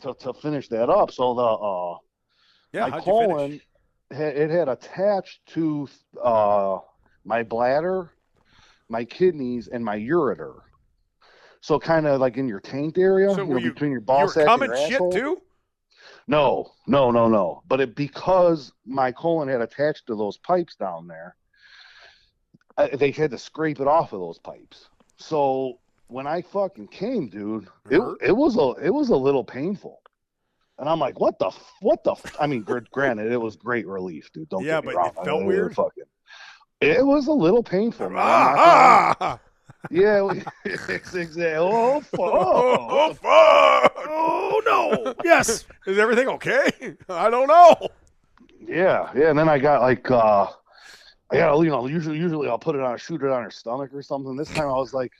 S4: to finish that up, so my
S2: how'd you
S4: colon.
S2: finish?
S4: It had attached to my bladder, my kidneys, and my ureter. So kind of like in your taint area,
S2: So
S4: between your ball
S2: you were
S4: sack and
S2: coming
S4: your
S2: shit
S4: asshole.
S2: too?
S4: No. But because my colon had attached to those pipes down there, they had to scrape it off of those pipes. So when I fucking came, dude, it was a little painful. And I'm like, what the? I mean, granted, it was great relief, dude. Don't get me wrong.
S2: It felt weird.
S4: It was a little painful, man. Yeah, exactly. Oh, fuck.
S2: Oh, fuck. Oh, no. Yes. Is everything okay? I don't know.
S4: Yeah. And then I got like, usually I'll put it on, shoot it on her stomach or something. This time I was like,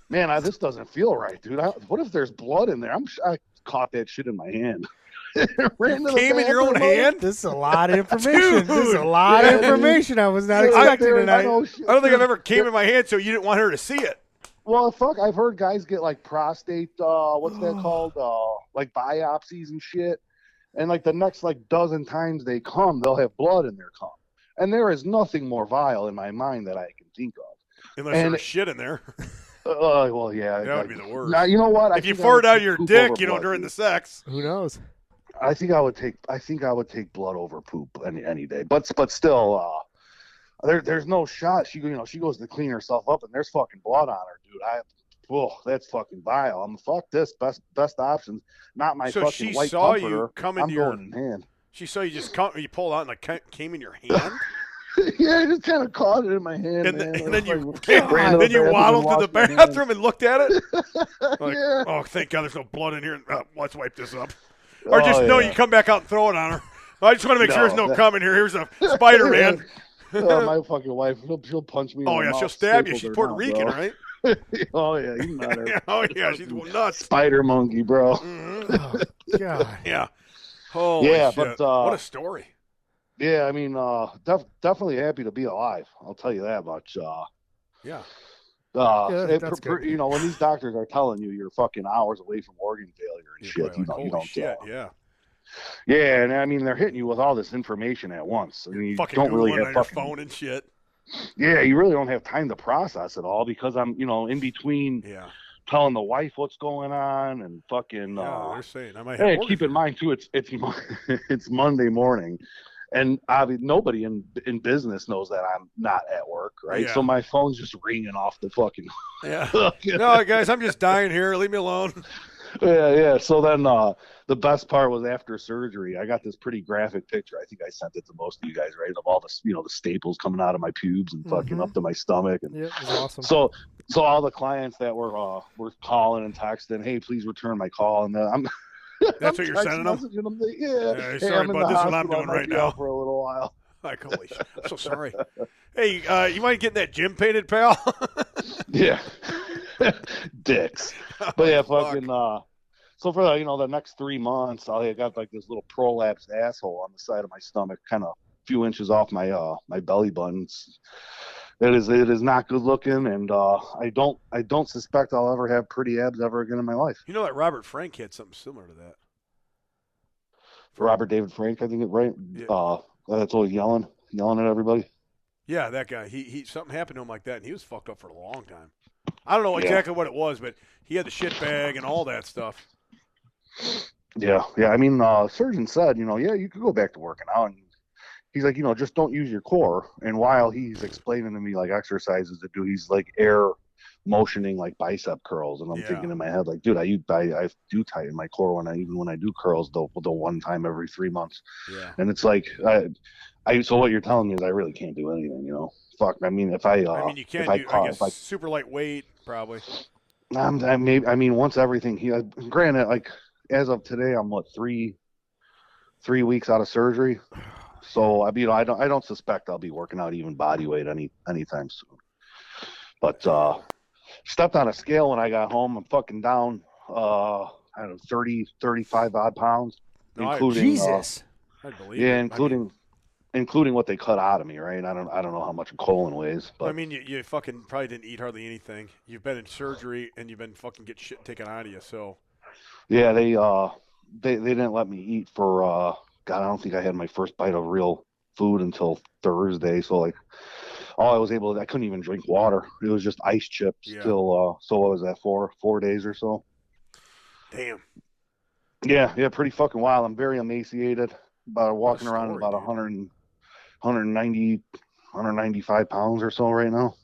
S4: man, this doesn't feel right, dude. What if there's blood in there? I caught that shit in my hand.
S2: Came in your own hand?
S3: This is a lot of information. This is a lot of information I was not expecting tonight.
S2: I don't think I've ever came in my hand, so you didn't want her to see it.
S4: Well, fuck, I've heard guys get like prostate, what's that called? Like biopsies and shit. And like the next like dozen times they come, they'll have blood in their cum. And there is nothing more vile in my mind that I can think of.
S2: Unless there's shit in there.
S4: Well, yeah.
S2: That would be the worst.
S4: Now, you know what?
S2: If you fart out your dick, during the sex.
S3: Who knows?
S4: I think I would take blood over poop any day. But still, there's no shot. She goes to clean herself up and there's fucking blood on her, dude. That's fucking vile. I'm fuck this. Best options. Not my fucking white comforter.
S2: So she saw you come into your
S4: hand.
S2: She saw you just you pulled out and like came in your hand.
S4: Yeah, I just kind of caught it in my hand,
S2: and then you
S4: waddled
S2: to the bathroom and looked at it. Like,
S4: yeah.
S2: Oh, thank God, there's no blood in here. Let's wipe this up. Or you come back out and throw it on her. I just want to make sure there's no cum in here. Here's a Spider-Man.
S4: My fucking wife, she'll punch me.
S2: Oh yeah, she'll stab you. She's Puerto Rican, right?
S4: Oh yeah, you nutter.
S2: Oh yeah, she's nuts.
S4: Spider monkey, bro.
S2: Mm-hmm.
S3: Oh, God.
S2: Yeah. Holy shit.
S4: But
S2: what a story.
S4: Yeah, I mean, definitely happy to be alive. I'll tell you that much.
S2: Yeah.
S3: That's good.
S4: When these doctors are telling you you're fucking hours away from organ failure and shit, you don't
S2: shit, yeah.
S4: Yeah, and I mean they're hitting you with all this information at once. I mean, you
S2: fucking
S4: don't really
S2: Googling
S4: have
S2: on your phone and shit.
S4: Yeah, you really don't have time to process it all because I'm, in between telling the wife what's going on and fucking.
S2: They're saying I might have.
S4: Keep in mind too, it's Monday morning. And obviously, nobody in business knows that I'm not at work, right?
S2: Yeah.
S4: So my phone's just ringing off the fucking.
S2: Yeah. No, guys, I'm just dying here. Leave me alone.
S4: Yeah. So then the best part was after surgery, I got this pretty graphic picture. I think I sent it to most of you guys, right? Of all the the staples coming out of my pubes and fucking up to my stomach. And
S3: yeah, it was awesome.
S4: So all the clients that were calling and texting, hey, please return my call, and I'm.
S2: That's what you're sending them?
S4: Yeah.
S2: Sorry, bud. This is what I'm doing right now.
S4: For a little while.
S2: Like, holy shit. I'm so sorry. Hey, you mind getting that gym painted, pal?
S4: Yeah. Dicks. But yeah, fucking. So for the next 3 months, I got like this little prolapsed asshole on the side of my stomach, kind of a few inches off my my belly button. It is not good looking, and I don't suspect I'll ever have pretty abs ever again in my life.
S2: You know that Robert Frank had something similar to that.
S4: Robert David Frank, I think it right.
S2: Yeah.
S4: That's always yelling at everybody.
S2: Yeah, that guy. He something happened to him like that, and he was fucked up for a long time. I don't know
S4: Yeah.
S2: exactly what it was, but he had the shit bag and all that stuff.
S4: Yeah. I mean, surgeon said, you could go back to working out, and he's like, just don't use your core. And while he's explaining to me like exercises to do, he's like air motioning like bicep curls, and I'm thinking in my head like, dude, I do tighten my core when I do curls the one time every 3 months.
S2: Yeah.
S4: And it's like so what you're telling me is I really can't do anything, Fuck. I mean, if
S2: you can't do. I guess super lightweight probably.
S4: I mean, once everything granted, like as of today, I'm 3 weeks out of surgery, so I don't suspect I'll be working out even body weight anytime soon. But stepped on a scale when I got home. I'm fucking down. I don't know, 30, 35 odd pounds, including
S3: Jesus.
S2: I believe.
S4: Yeah,
S2: it.
S4: including what they cut out of me, right? I don't know how much a colon weighs, but
S2: I mean, you fucking probably didn't eat hardly anything. You've been in surgery and you've been fucking get shit taken out of you. So
S4: yeah, they didn't let me eat for God. I don't think I had my first bite of real food until Thursday. So like, I couldn't even drink water. It was just ice chips till so what was that, 4 days or so?
S2: Damn.
S4: Yeah, pretty fucking wild. I'm very emaciated. Walking around at about 190, 195 pounds or so right now.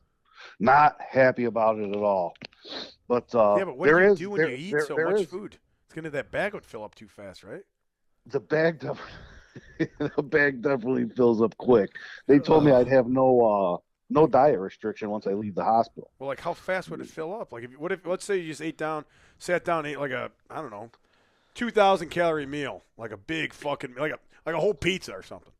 S4: Not happy about it at all. But
S2: but what do you do when you eat so much food? It's gonna that bag would fill up too fast, right?
S4: The bag definitely fills up quick. They told me I'd have no diet restriction once I leave the hospital.
S2: Well, like how fast would it fill up? Like if let's say you just sat down and ate like a 2,000 calorie meal, like a big fucking like a whole pizza or something.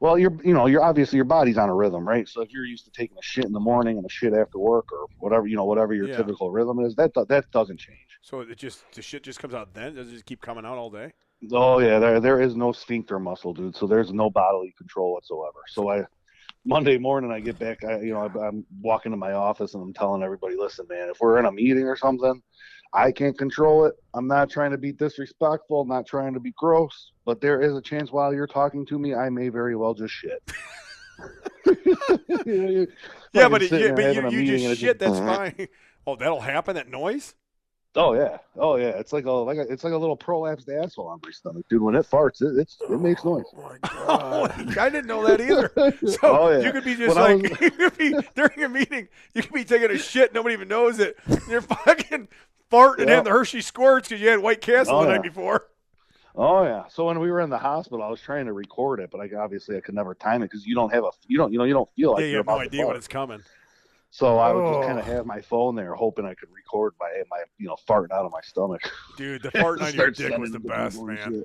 S4: Well, you're obviously your body's on a rhythm, right? So if you're used to taking a shit in the morning and a shit after work or whatever, whatever your typical rhythm is, that doesn't change.
S2: So the shit just comes out then? Does it just keep coming out all day?
S4: Oh yeah, there is no sphincter muscle, dude. So there's no bodily control whatsoever. So Monday morning I get back, I'm walking to my office and I'm telling everybody, listen, man, if we're in a meeting or something, I can't control it. I'm not trying to be disrespectful. I'm not trying to be gross. But there is a chance while you're talking to me, I may very well just shit.
S2: Yeah, but you just shit. That's fine. Oh, that'll happen. That noise.
S4: Oh yeah. It's like a little prolapsed asshole on my stomach, dude. When it farts, it makes noise.
S2: Oh my god! I didn't know that either. So you could be just you could be during a meeting, you could be taking a shit, nobody even knows it. You're fucking farting and having the Hershey squirts because you had White Castle the night before.
S4: Oh yeah. So when we were in the hospital, I was trying to record it, but I could never time it because you don't feel like
S2: you have no idea when it's coming.
S4: So I would just kind of have my phone there, hoping I could record my farting out of my stomach.
S2: Dude, the farting on your dick was the best, man.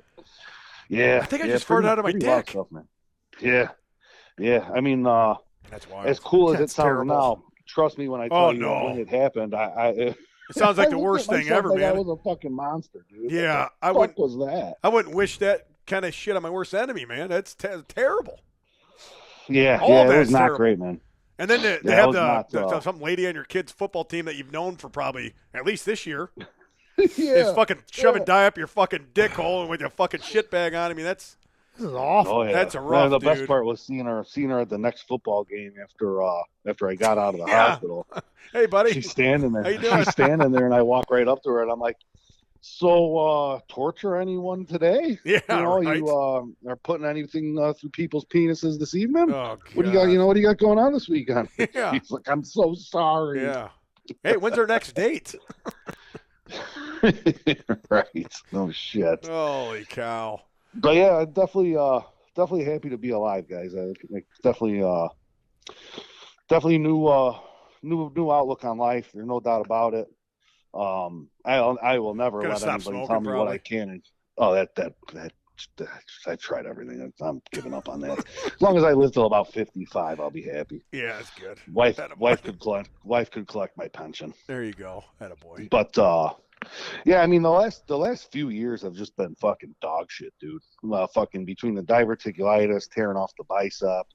S4: Yeah,
S2: I think I just farted out of my dick.
S4: Stuff, man. Yeah. I mean,
S2: that's wild.
S4: As cool as it sounds now, trust me when I tell you when it happened, it
S2: sounds like the worst thing ever, man.
S4: I was a fucking monster, dude.
S2: Yeah,
S4: what was that?
S2: I wouldn't wish that kind of shit on my worst enemy, man. That's terrible.
S4: Yeah, it was not great, man.
S2: And then they have some lady on your kid's football team that you've known for probably at least this year. Is fucking shoving dye up your fucking dick hole and with your fucking shit bag on. I mean, this
S3: is awful.
S4: Oh, yeah.
S2: That's a rough.
S4: The best part was seeing her at the next football game after I got out of the hospital.
S2: Hey, buddy.
S4: She's standing there.
S2: How you doing?
S4: She's standing there, and I walk right up to her, and I'm like, "So, torture anyone today?
S2: Yeah, right.
S4: You are putting anything through people's penises this evening?
S2: Oh, God.
S4: What do you got? What do you got going on this weekend?"
S2: Yeah.
S4: She's like, "I'm so sorry."
S2: Yeah. Hey, when's our next date?
S4: Right. No shit.
S2: Holy cow.
S4: But yeah, definitely happy to be alive, guys. Definitely new outlook on life. There's no doubt about it. I will never let anybody tell me what I can. I've tried everything. I'm giving up on that. As long as I live till about 55, I'll be happy.
S2: Yeah, that's good.
S4: Wife could collect my pension.
S2: There you go. Attaboy.
S4: But yeah, I mean the last few years have just been fucking dog shit, dude. Fucking between the diverticulitis, tearing off the bicep,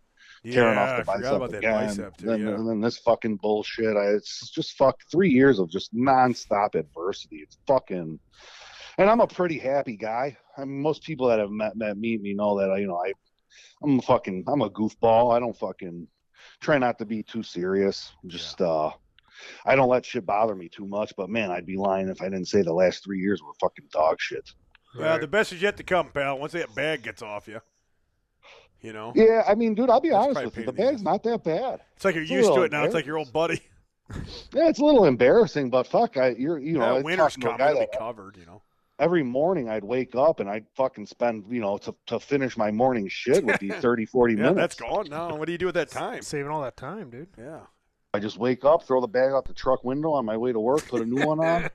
S4: tearing off the bicep
S2: about
S4: again,
S2: that bicep too,
S4: and then this fucking bullshit. It's just 3 years of just nonstop adversity. It's fucking. And I'm a pretty happy guy. I mean, most people that have met me know that I'm a goofball. I don't fucking try not to be too serious. Just I don't let shit bother me too much. But man, I'd be lying if I didn't say the last 3 years were fucking dog shit.
S2: Well, the best is yet to come, pal. Once that bag gets off you, you know.
S4: Yeah, I mean, dude, I'll be
S2: That's
S4: honest
S2: probably
S4: with you.
S2: pain
S4: The
S2: in the
S4: bag's not that bad.
S2: It's like you're used to it now. It's like your old buddy.
S4: Yeah, it's a little embarrassing, but fuck,
S2: Winter's coming. It'll be covered, you know.
S4: Every morning I'd wake up and I'd fucking spend, to finish my morning shit would be 30, 40 minutes.
S2: That's gone now. What do you do with that time?
S3: Saving all that time, dude.
S2: Yeah.
S4: I just wake up, throw the bag out the truck window on my way to work, put a new one on.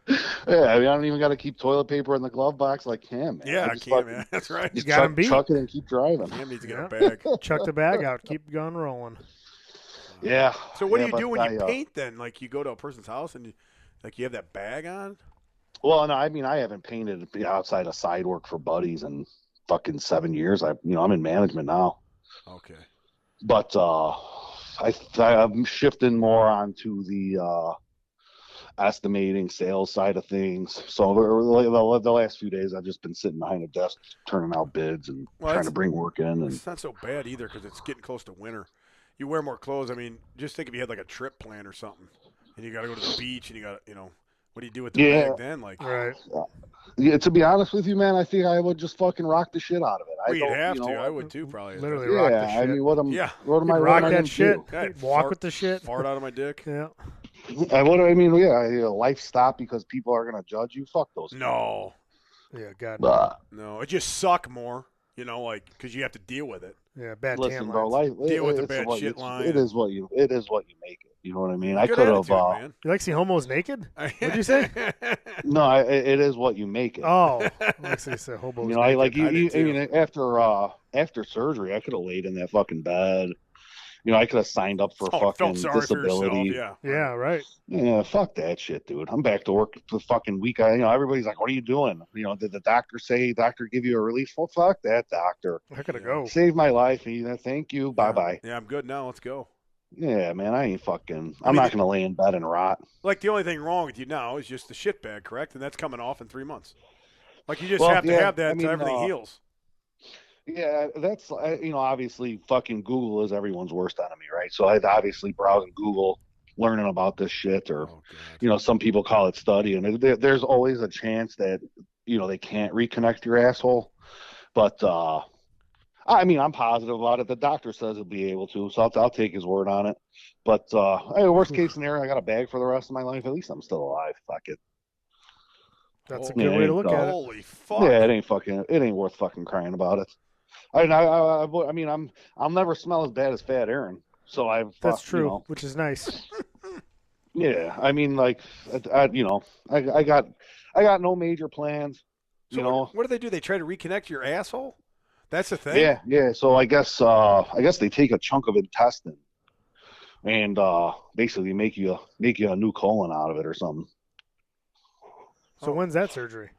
S4: Yeah, I mean, I don't even got to keep toilet paper in the glove box like him. Man.
S2: Yeah, I can't, man. That's right.
S4: Just
S3: got him beat.
S4: chuck it and keep driving.
S2: Cam needs to get a bag.
S3: Chuck the bag out. Keep the gun rolling.
S4: Yeah.
S2: So what do you do when you paint then? Like you go to a person's house and you have that bag on?
S4: Well, no, I mean, I haven't painted outside of side work for buddies in fucking 7 years. I'm in management now.
S2: Okay.
S4: But I'm shifting more onto the estimating sales side of things. So the last few days I've just been sitting behind a desk turning out bids and trying to bring work in. And
S2: it's not so bad either because it's getting close to winter. You wear more clothes. I mean, just think if you had like a trip plan or something and you got to go to the beach and you got to, what do you do with the bag then? Like,
S3: right.
S4: Yeah, to be honest with you, man, I think I would just fucking rock the shit out of it.
S2: Well, you'd have to. I would too, probably.
S3: Literally rock the shit.
S4: I mean, what am I
S3: rock that shit.
S2: Hey,
S3: walk with the shit.
S2: Fart out of my dick.
S3: Yeah.
S4: Life stop because people are gonna judge you. Fuck those.
S2: No.
S3: Yeah, God.
S2: No, it just suck more. Because you have to deal with it.
S3: Yeah, bad
S4: Listen,
S3: tan
S4: bro,
S3: lines.
S2: Deal with the bad shit line.
S4: It is what you make it. You know what I mean? I
S2: Good
S4: could
S2: attitude,
S4: have.
S2: man.
S3: You like to see homos naked? What'd you say?
S4: No, it is what you make it.
S3: Oh, I like to say hobos.
S4: After surgery, I could have laid in that fucking bed. I could have signed up for fucking
S2: felt sorry
S4: disability.
S2: For yourself,
S3: yeah, right.
S4: Yeah, fuck that shit, dude. I'm back to work the fucking week. Everybody's like, "What are you doing?" Did the doctor give you a release? Well, fuck that doctor.
S3: I gotta go.
S4: Saved my life. Thank you. Bye bye.
S2: Yeah, I'm good now. Let's go.
S4: Yeah, man, I'm not gonna lay in bed and rot.
S2: Like the only thing wrong with you now is just the shit bag, correct? And that's coming off in 3 months. Like you just have to have that until everything heals.
S4: Yeah, that's obviously fucking Google is everyone's worst enemy, right? So I'd obviously browsing Google, learning about this shit, or some people call it studying. There's always a chance that they can't reconnect your asshole, but I'm positive about it. The doctor says he'll be able to, so I'll take his word on it. But worst case scenario, I got a bag for the rest of my life. At least I'm still alive. Fuck it.
S3: That's a good way to look at it.
S2: Holy fuck!
S4: Yeah, it ain't worth fucking crying about it. I'll never smell as bad as Fat Aaron. So
S3: That's true, which is nice.
S4: Yeah, I mean, like, I got no major plans.
S2: So what do they do? They try to reconnect your asshole? That's the thing.
S4: Yeah. So I guess they take a chunk of intestine and basically make you a new colon out of it or something.
S3: So when's that surgery?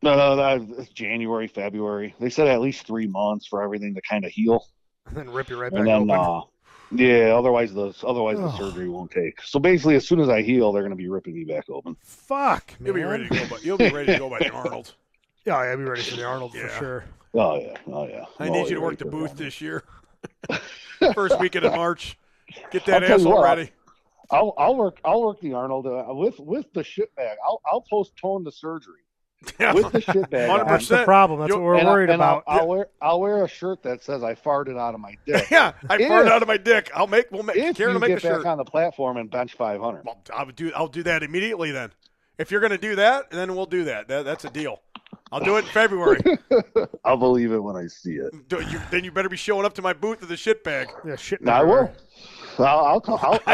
S4: No, that's January, February. They said at least 3 months for everything to kind of heal.
S3: And then rip you right back open.
S4: Otherwise the surgery won't take. So basically, as soon as I heal, they're going to be ripping me back open.
S3: Fuck, man.
S2: You'll be ready to go by the Arnold.
S3: Yeah, I'll be ready for the Arnold for sure.
S4: Oh yeah.
S2: I need you to work the booth this year. First weekend of March. Get that
S4: I'll tell you
S2: asshole
S4: what,
S2: ready.
S4: I'll work the Arnold with the shit bag. I'll postpone the surgery. With the shit bag.
S2: 100%.
S3: That's the problem. That's what we're worried about.
S4: I'll wear a shirt that says I farted out of my dick.
S2: Yeah, I farted out of my dick. We'll make
S4: if
S2: Karen
S4: you
S2: will make
S4: get
S2: the
S4: back
S2: shirt
S4: on the platform and bench 500.
S2: Well, I'll do that immediately then. If you're going to do that, then we'll do that. That's a deal. I'll do it in February.
S4: I'll believe it when I see it.
S2: Then you better be showing up to my booth with a shit bag.
S3: Yeah, shit.
S4: No, I will. I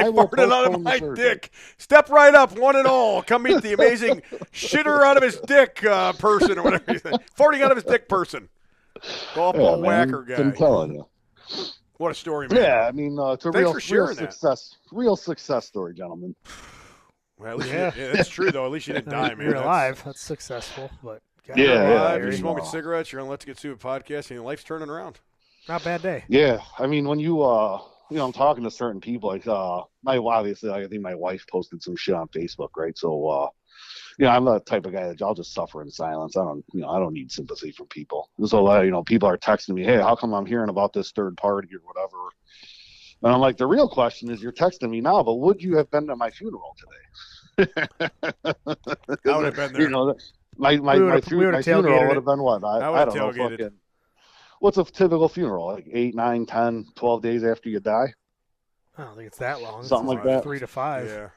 S4: will
S2: farted out of my dick. Step right up, one and all. Come meet the amazing shitter out of his dick person or whatever you say. Farting out of his dick person. Golf ball whacker guy.
S4: I'm telling you.
S2: What a story, man.
S4: Yeah, I mean, it's a real success story, gentlemen.
S2: Well, at least that's true, though. At least you didn't die, man.
S3: You're alive. That's successful. But
S2: you're smoking cigarettes. You're on Let's Get Stupid Podcast, and your life's turning around.
S3: Not a bad day.
S4: Yeah, I mean, when you I'm talking to certain people. Like, obviously, I think my wife posted some shit on Facebook, right? So, I'm the type of guy that I'll just suffer in silence. I don't need sympathy from people. So, people are texting me, hey, how come I'm hearing about this third party or whatever? And I'm like, the real question is, you're texting me now, but would you have been to my funeral today?
S2: I would have been there.
S4: My funeral
S3: tailgated
S4: would have been what? I don't know.
S2: tailgated.
S4: Fucking, what's a typical funeral? Like 8, 9, 10, 12 days after you die?
S3: I don't think it's that long.
S4: Something
S3: It's
S4: like that.
S3: 3 to 5.
S2: Yeah.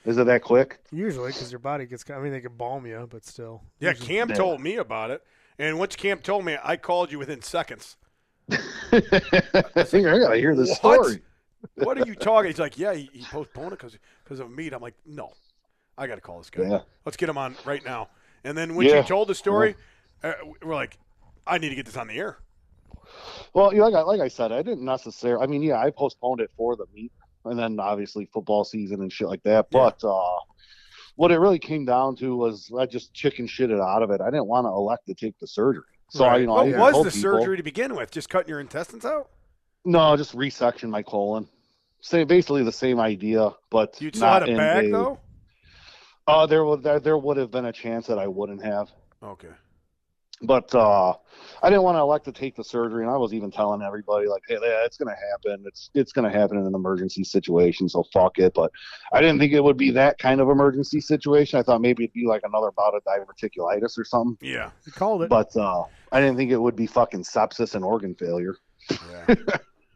S4: Is it that quick?
S3: Usually, because your body gets. I mean, they can balm you, but still.
S2: Yeah,
S3: Usually-
S2: Cam told me about it. And once Cam told me, I called you within seconds.
S4: I think I gotta hear this
S2: What?
S4: story.
S2: What are you talking? He's like, yeah, he postponed it because of meat. I'm like, no, I got to call this guy.
S4: Yeah.
S2: Let's get him on right now. And then when
S4: Yeah.
S2: she told the story, we're like, I need to get this on the air.
S4: Well, like I said, I didn't necessarily. I mean, yeah, I postponed it for the meet, and then obviously football season and shit like that.
S2: Yeah.
S4: But what it really came down to was I just chicken shitted out of it. I didn't want to elect to take the surgery. So
S2: Right.
S4: I
S2: What
S4: even
S2: was
S4: told
S2: the
S4: people,
S2: surgery to begin with? Just cutting your intestines out?
S4: No, just resection my colon. Basically the same idea, but
S2: You still had
S4: not
S2: a
S4: in
S2: bag though?
S4: There would have been a chance that I wouldn't have.
S2: Okay.
S4: But I didn't want to elect to take the surgery, and I was even telling everybody, like, hey, yeah, it's going to happen. It's going to happen in an emergency situation, so fuck it. But I didn't think it would be that kind of emergency situation. I thought maybe it'd be like another bout of diverticulitis or something.
S2: Yeah.
S3: You called it.
S4: But I didn't think it would be fucking sepsis and organ failure.
S2: Yeah.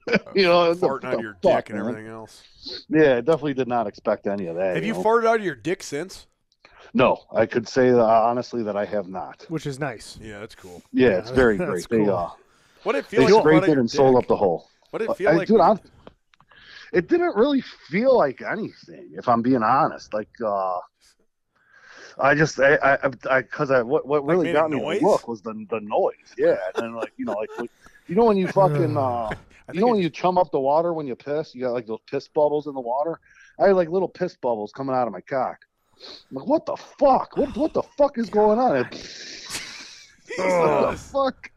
S2: Farting out of your dick and everything else.
S4: Yeah, I definitely did not expect any of that.
S2: Have you
S4: know?
S2: farted out of your dick since?
S4: No, I could say honestly that I have not.
S3: Which is nice.
S2: Yeah, that's cool.
S4: Yeah, it's very
S3: That's
S4: great.
S3: cool.
S2: What did it feel
S4: They
S2: like? to fart
S4: scraped
S2: out
S4: it
S2: your
S4: and sold
S2: dick?
S4: up the hole.
S2: What did it feel like?
S4: Dude, it didn't really feel like anything, if I'm being honest. Like, what really
S2: made
S4: got
S2: a
S4: me
S2: noise?
S4: to look was the noise. Yeah, and then when you fucking when you chum up the water when you piss, you got like those piss bubbles in the water. I had like little piss bubbles coming out of my cock. I'm like, what the fuck? What the fuck is going on? What the fuck?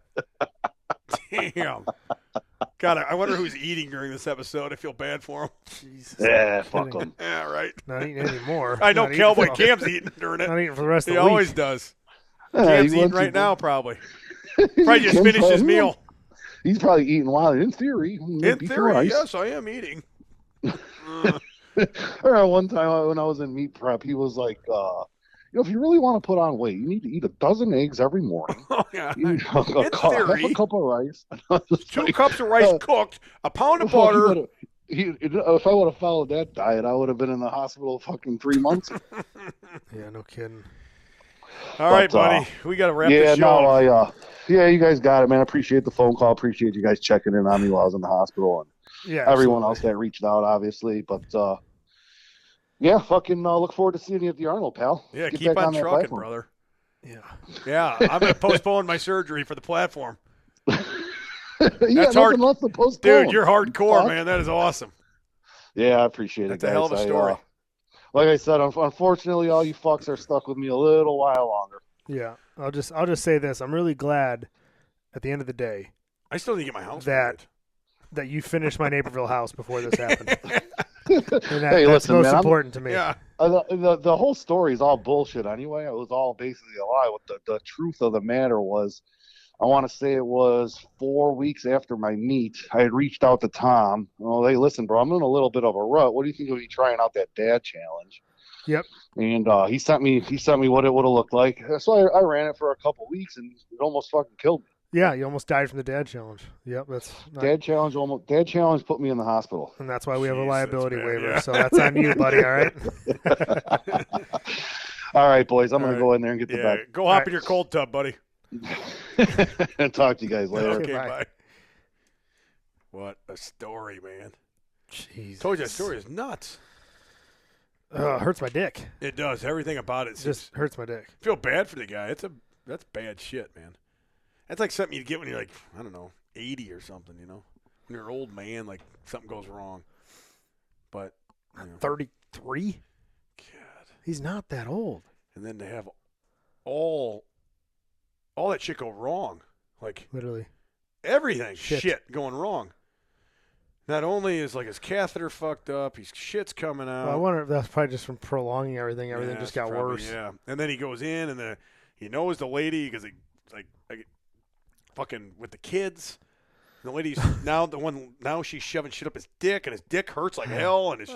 S2: Damn. God, I wonder who's eating during this episode. I feel bad for him.
S3: Jesus.
S4: Yeah, fuck them.
S2: Yeah, right.
S3: Not eating anymore.
S2: I know
S3: Not eating
S2: Cowboy
S3: for-
S2: Cam's eating during it.
S3: Not eating for the rest of
S2: He
S3: the week.
S2: always does. Cam's eating right now, probably. Probably just
S4: Cam's
S2: finished his
S4: probably-
S2: meal.
S4: He's probably eating wild. In theory,
S2: In theory, yes, I am eating.
S4: I remember one time when I was in meat prep, he was like, if you really want to put on weight, you need to eat 12 eggs every morning.
S2: Oh, yeah.
S4: You need
S2: In theory.
S4: half a cup of rice.
S2: 2 cups of rice cooked, a pound of butter.
S4: If I would have followed that diet, I would have been in the hospital fucking 3 months.
S3: Yeah, no kidding.
S2: All right, buddy. We got to wrap
S4: Yeah,
S2: this show up.
S4: no, you guys got it, man. I appreciate the phone call. Appreciate you guys checking in on me while I was in the hospital. And
S3: Yeah,
S4: everyone
S3: absolutely.
S4: else that reached out, obviously. But, yeah, fucking look forward to seeing you at the Arnold, pal.
S2: Yeah,
S4: Get
S2: keep
S4: back
S2: on
S4: that
S2: trucking,
S4: platform.
S2: brother.
S3: Yeah.
S2: Yeah, I'm going to postpone my surgery for the platform.
S4: Yeah,
S2: That's hard.
S4: nothing left to postpone.
S2: Dude, you're hardcore,
S4: Fuck.
S2: man. That is awesome.
S4: Yeah, I appreciate it,
S2: That's a hell of a
S4: guys.
S2: story.
S4: Like I said, unfortunately, all you fucks are stuck with me a little while longer.
S3: Yeah. I'll just say this. I'm really glad at the end of the day
S2: I still need to get my house
S3: that you finished my Naperville house before this happened. And
S4: Hey,
S3: that's
S4: listen,
S3: most
S4: man,
S3: important to me.
S2: Yeah.
S4: The whole story is all bullshit anyway. It was all basically a lie. What the truth of the matter was, I want to say it was 4 weeks after my meet, I had reached out to Tom. Well, hey, listen, bro, I'm in a little bit of a rut. What do you think of me trying out that dad challenge?
S3: Yep.
S4: And he sent me what it would have looked like. So I ran it for a couple weeks, and it almost fucking killed me.
S3: Yeah, you almost died from the dad challenge. Yep, that's not,
S4: Dad challenge put me in the hospital.
S3: and that's why we have a
S2: Jeez,
S3: liability
S2: that's bad,
S3: waiver.
S2: yeah.
S3: So that's on you, buddy. All right.
S4: All right, boys, I'm
S2: All
S4: gonna
S2: right.
S4: go in there and get to
S2: Yeah.
S4: bed.
S2: Go hop in your cold tub, buddy.
S4: Talk to you guys later.
S2: Okay,
S3: bye.
S2: bye. What a story, man.
S3: Jeez.
S2: Told you that story is nuts.
S3: Hurts my dick.
S2: It does. Everything about it.
S3: Just hurts my dick.
S2: Feel bad for the guy. That's bad shit, man. That's like something you get when you're like, I don't know, 80 or something, you know? When you're an old man, like something goes wrong. But, you know,
S3: 33?
S2: God.
S3: He's not that old.
S2: And then to have all that shit go wrong. Like
S3: Literally.
S2: everything
S3: Shit.
S2: shit going wrong. Not only is like his catheter fucked up, his shit's coming out.
S3: Well, I wonder if that's probably just from prolonging everything. Everything
S2: Yeah,
S3: just
S2: it's
S3: got
S2: probably-
S3: worse.
S2: Yeah, and then he goes in and he knows the lady because like fucking with the kids. The lady's now she's shoving shit up his dick and his dick hurts like hell and his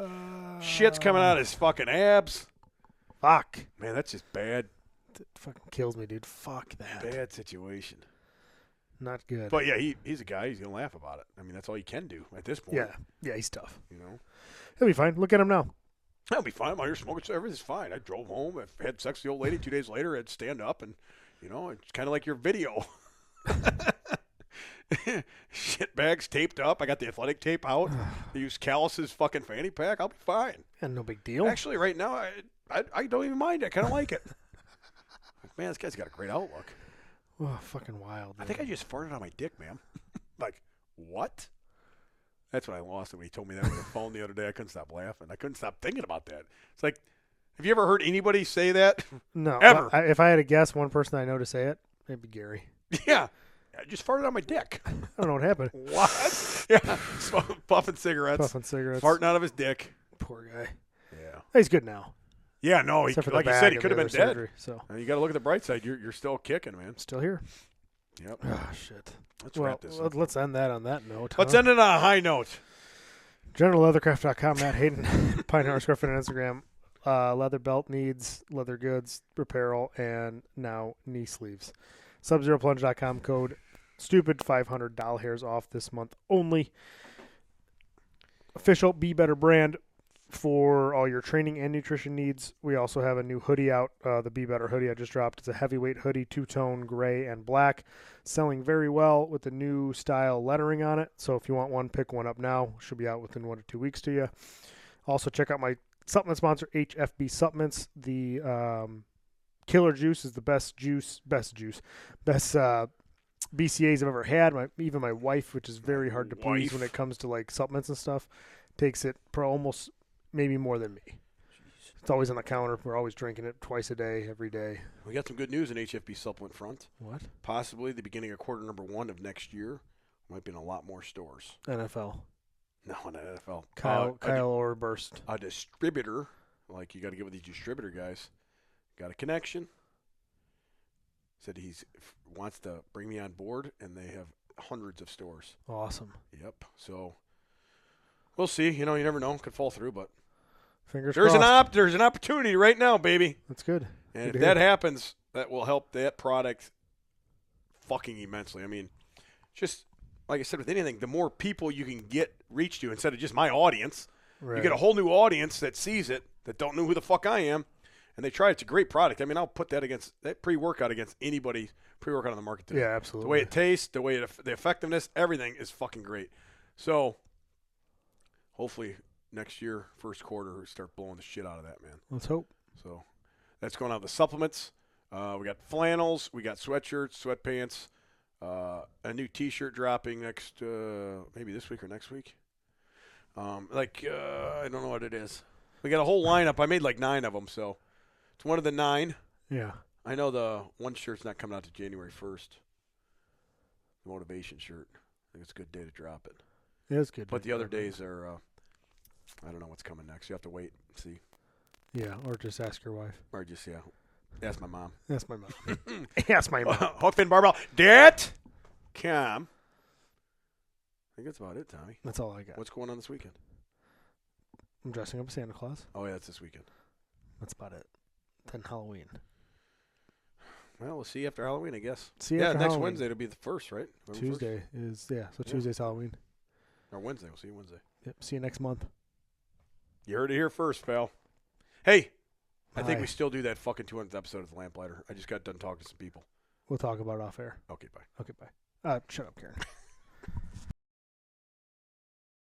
S2: shit's coming out of his fucking abs.
S3: Fuck.
S2: Man, that's just bad.
S3: That fucking kills me, dude. Fuck that.
S2: Bad situation.
S3: Not good.
S2: But yeah, he's a guy. He's gonna laugh about it. I mean, that's all he can do at this point.
S3: yeah, he's tough.
S2: You know,
S3: He'll be fine. Look at him now.
S2: I'll be fine. I'm out here smoking. So everything's fine. I drove home. I had sex with the old lady. 2 days later, I'd stand up and, you know, it's kind of like your video. Shit bags taped up. I got the athletic tape out. I use Callus's fucking fanny pack. I'll be fine.
S3: And no big deal.
S2: Actually, right now, I don't even mind. I kind of like it. Man, this guy's got a great outlook.
S3: Oh, fucking wild.
S2: I think I just farted on my dick, man. Like, what? That's when I lost it when he told me that over the phone the other day. I couldn't stop laughing. I couldn't stop thinking about that. It's like, have you ever heard anybody say that?
S3: No.
S2: Ever.
S3: If I had to guess one person I know to say it, maybe Gary.
S2: Yeah. I just farted on my dick.
S3: I don't know what happened.
S2: What? Yeah. Puffing cigarettes.
S3: Puffing cigarettes.
S2: Farting out of his dick.
S3: Poor guy.
S2: Yeah.
S3: He's good now.
S2: Yeah, no.
S3: Except for the
S2: Like you
S3: bag
S2: said, he
S3: and
S2: could have
S3: the
S2: been
S3: other
S2: dead.
S3: surgery, so
S2: And you got to look at the bright side. You're still kicking, man.
S3: still here.
S2: Yep.
S3: Oh, shit.
S2: Let's
S3: Well,
S2: wrap this up.
S3: let's end that on that note.
S2: Let's end it on a high note.
S3: GeneralLeathercraft.com, Matt Hayden, Pine Horse Griffin on Instagram. Leather belt needs, leather goods, apparel, and now knee sleeves. SubZeroPlunge.com, code stupid, $500 hairs off this month only. Official Be Better brand for all your training and nutrition needs. We also have a new hoodie out, the Be Better hoodie I just dropped. It's a heavyweight hoodie, two-tone gray and black, selling very well with the new style lettering on it. So if you want one, pick one up now. Should be out within 1 to 2 weeks to you. Also check out my supplement sponsor, HFB Supplements. The Killer Juice is the best BCAs I've ever had. Even my wife, which is very hard to please when it comes to like supplements and stuff, takes it for almost maybe more than me. It's always on the counter. We're always drinking it twice a day, every day.
S2: We got some good news in HFB supplement front.
S3: What?
S2: Possibly the beginning of quarter number 1 of next year. Might be in a lot more stores.
S3: NFL.
S2: No, not NFL.
S3: Kyle Orburst.
S2: A distributor, like you got to get with these distributor guys. Got a connection. Said he wants to bring me on board, and they have hundreds of stores.
S3: Awesome.
S2: Yep. So we'll see. You know, you never know. Could fall through, but
S3: Fingers
S2: there's
S3: crossed.
S2: there's an opportunity right now, baby.
S3: That's good.
S2: And
S3: Good
S2: if
S3: to
S2: that
S3: hear.
S2: happens, that will help that product fucking immensely. I mean, just like I said with anything, the more people you can get reach to instead of just my audience,
S3: Right.
S2: you get a whole new audience that sees it, that don't know who the fuck I am, and they try it. It's a great product. I mean, I'll put that pre-workout against anybody's pre-workout on the market today.
S3: Yeah,
S2: The
S3: absolutely.
S2: way it tastes, the effectiveness, everything is fucking great. So hopefully next year, first quarter, we start blowing the shit out of that, man.
S3: Let's hope.
S2: So that's going on with the supplements. We got flannels, we got sweatshirts, sweatpants, a new T-shirt dropping next, maybe this week or next week. I don't know what it is. We got a whole lineup. I made like 9 of them, so it's one of the 9.
S3: Yeah.
S2: I know the one shirt's not coming out to January 1st. The motivation shirt. I think it's a good day to drop it.
S3: Yeah, it's good.
S2: But the other days are, I don't know what's coming next. You have to wait and see.
S3: Yeah, or just ask your wife.
S2: Or just, ask my mom.
S3: That's my mom. That's my mom.
S2: Hook, fin, barbell. Dad! Cam. I think that's about it, Tommy.
S3: That's all I got.
S2: What's going on this weekend?
S3: I'm dressing up as Santa Claus.
S2: Oh, yeah, that's this weekend.
S3: That's about it. Then Halloween.
S2: Well, we'll see after Halloween, I guess.
S3: See you
S2: yeah,
S3: after
S2: next
S3: Halloween.
S2: Wednesday it'll be the 1st, right? November 1st?
S3: Tuesday is, so
S2: Yeah.
S3: Tuesday's Halloween.
S2: Or Wednesday. We'll see you Wednesday.
S3: Yep, see you next month.
S2: You heard it here first, pal. Hey, I think
S3: Bye.
S2: we still do that fucking 200th episode of The Lamplighter. I just got done talking to some people.
S3: We'll talk about it off air.
S2: Okay, bye.
S3: Okay, bye. Shut up, Karen.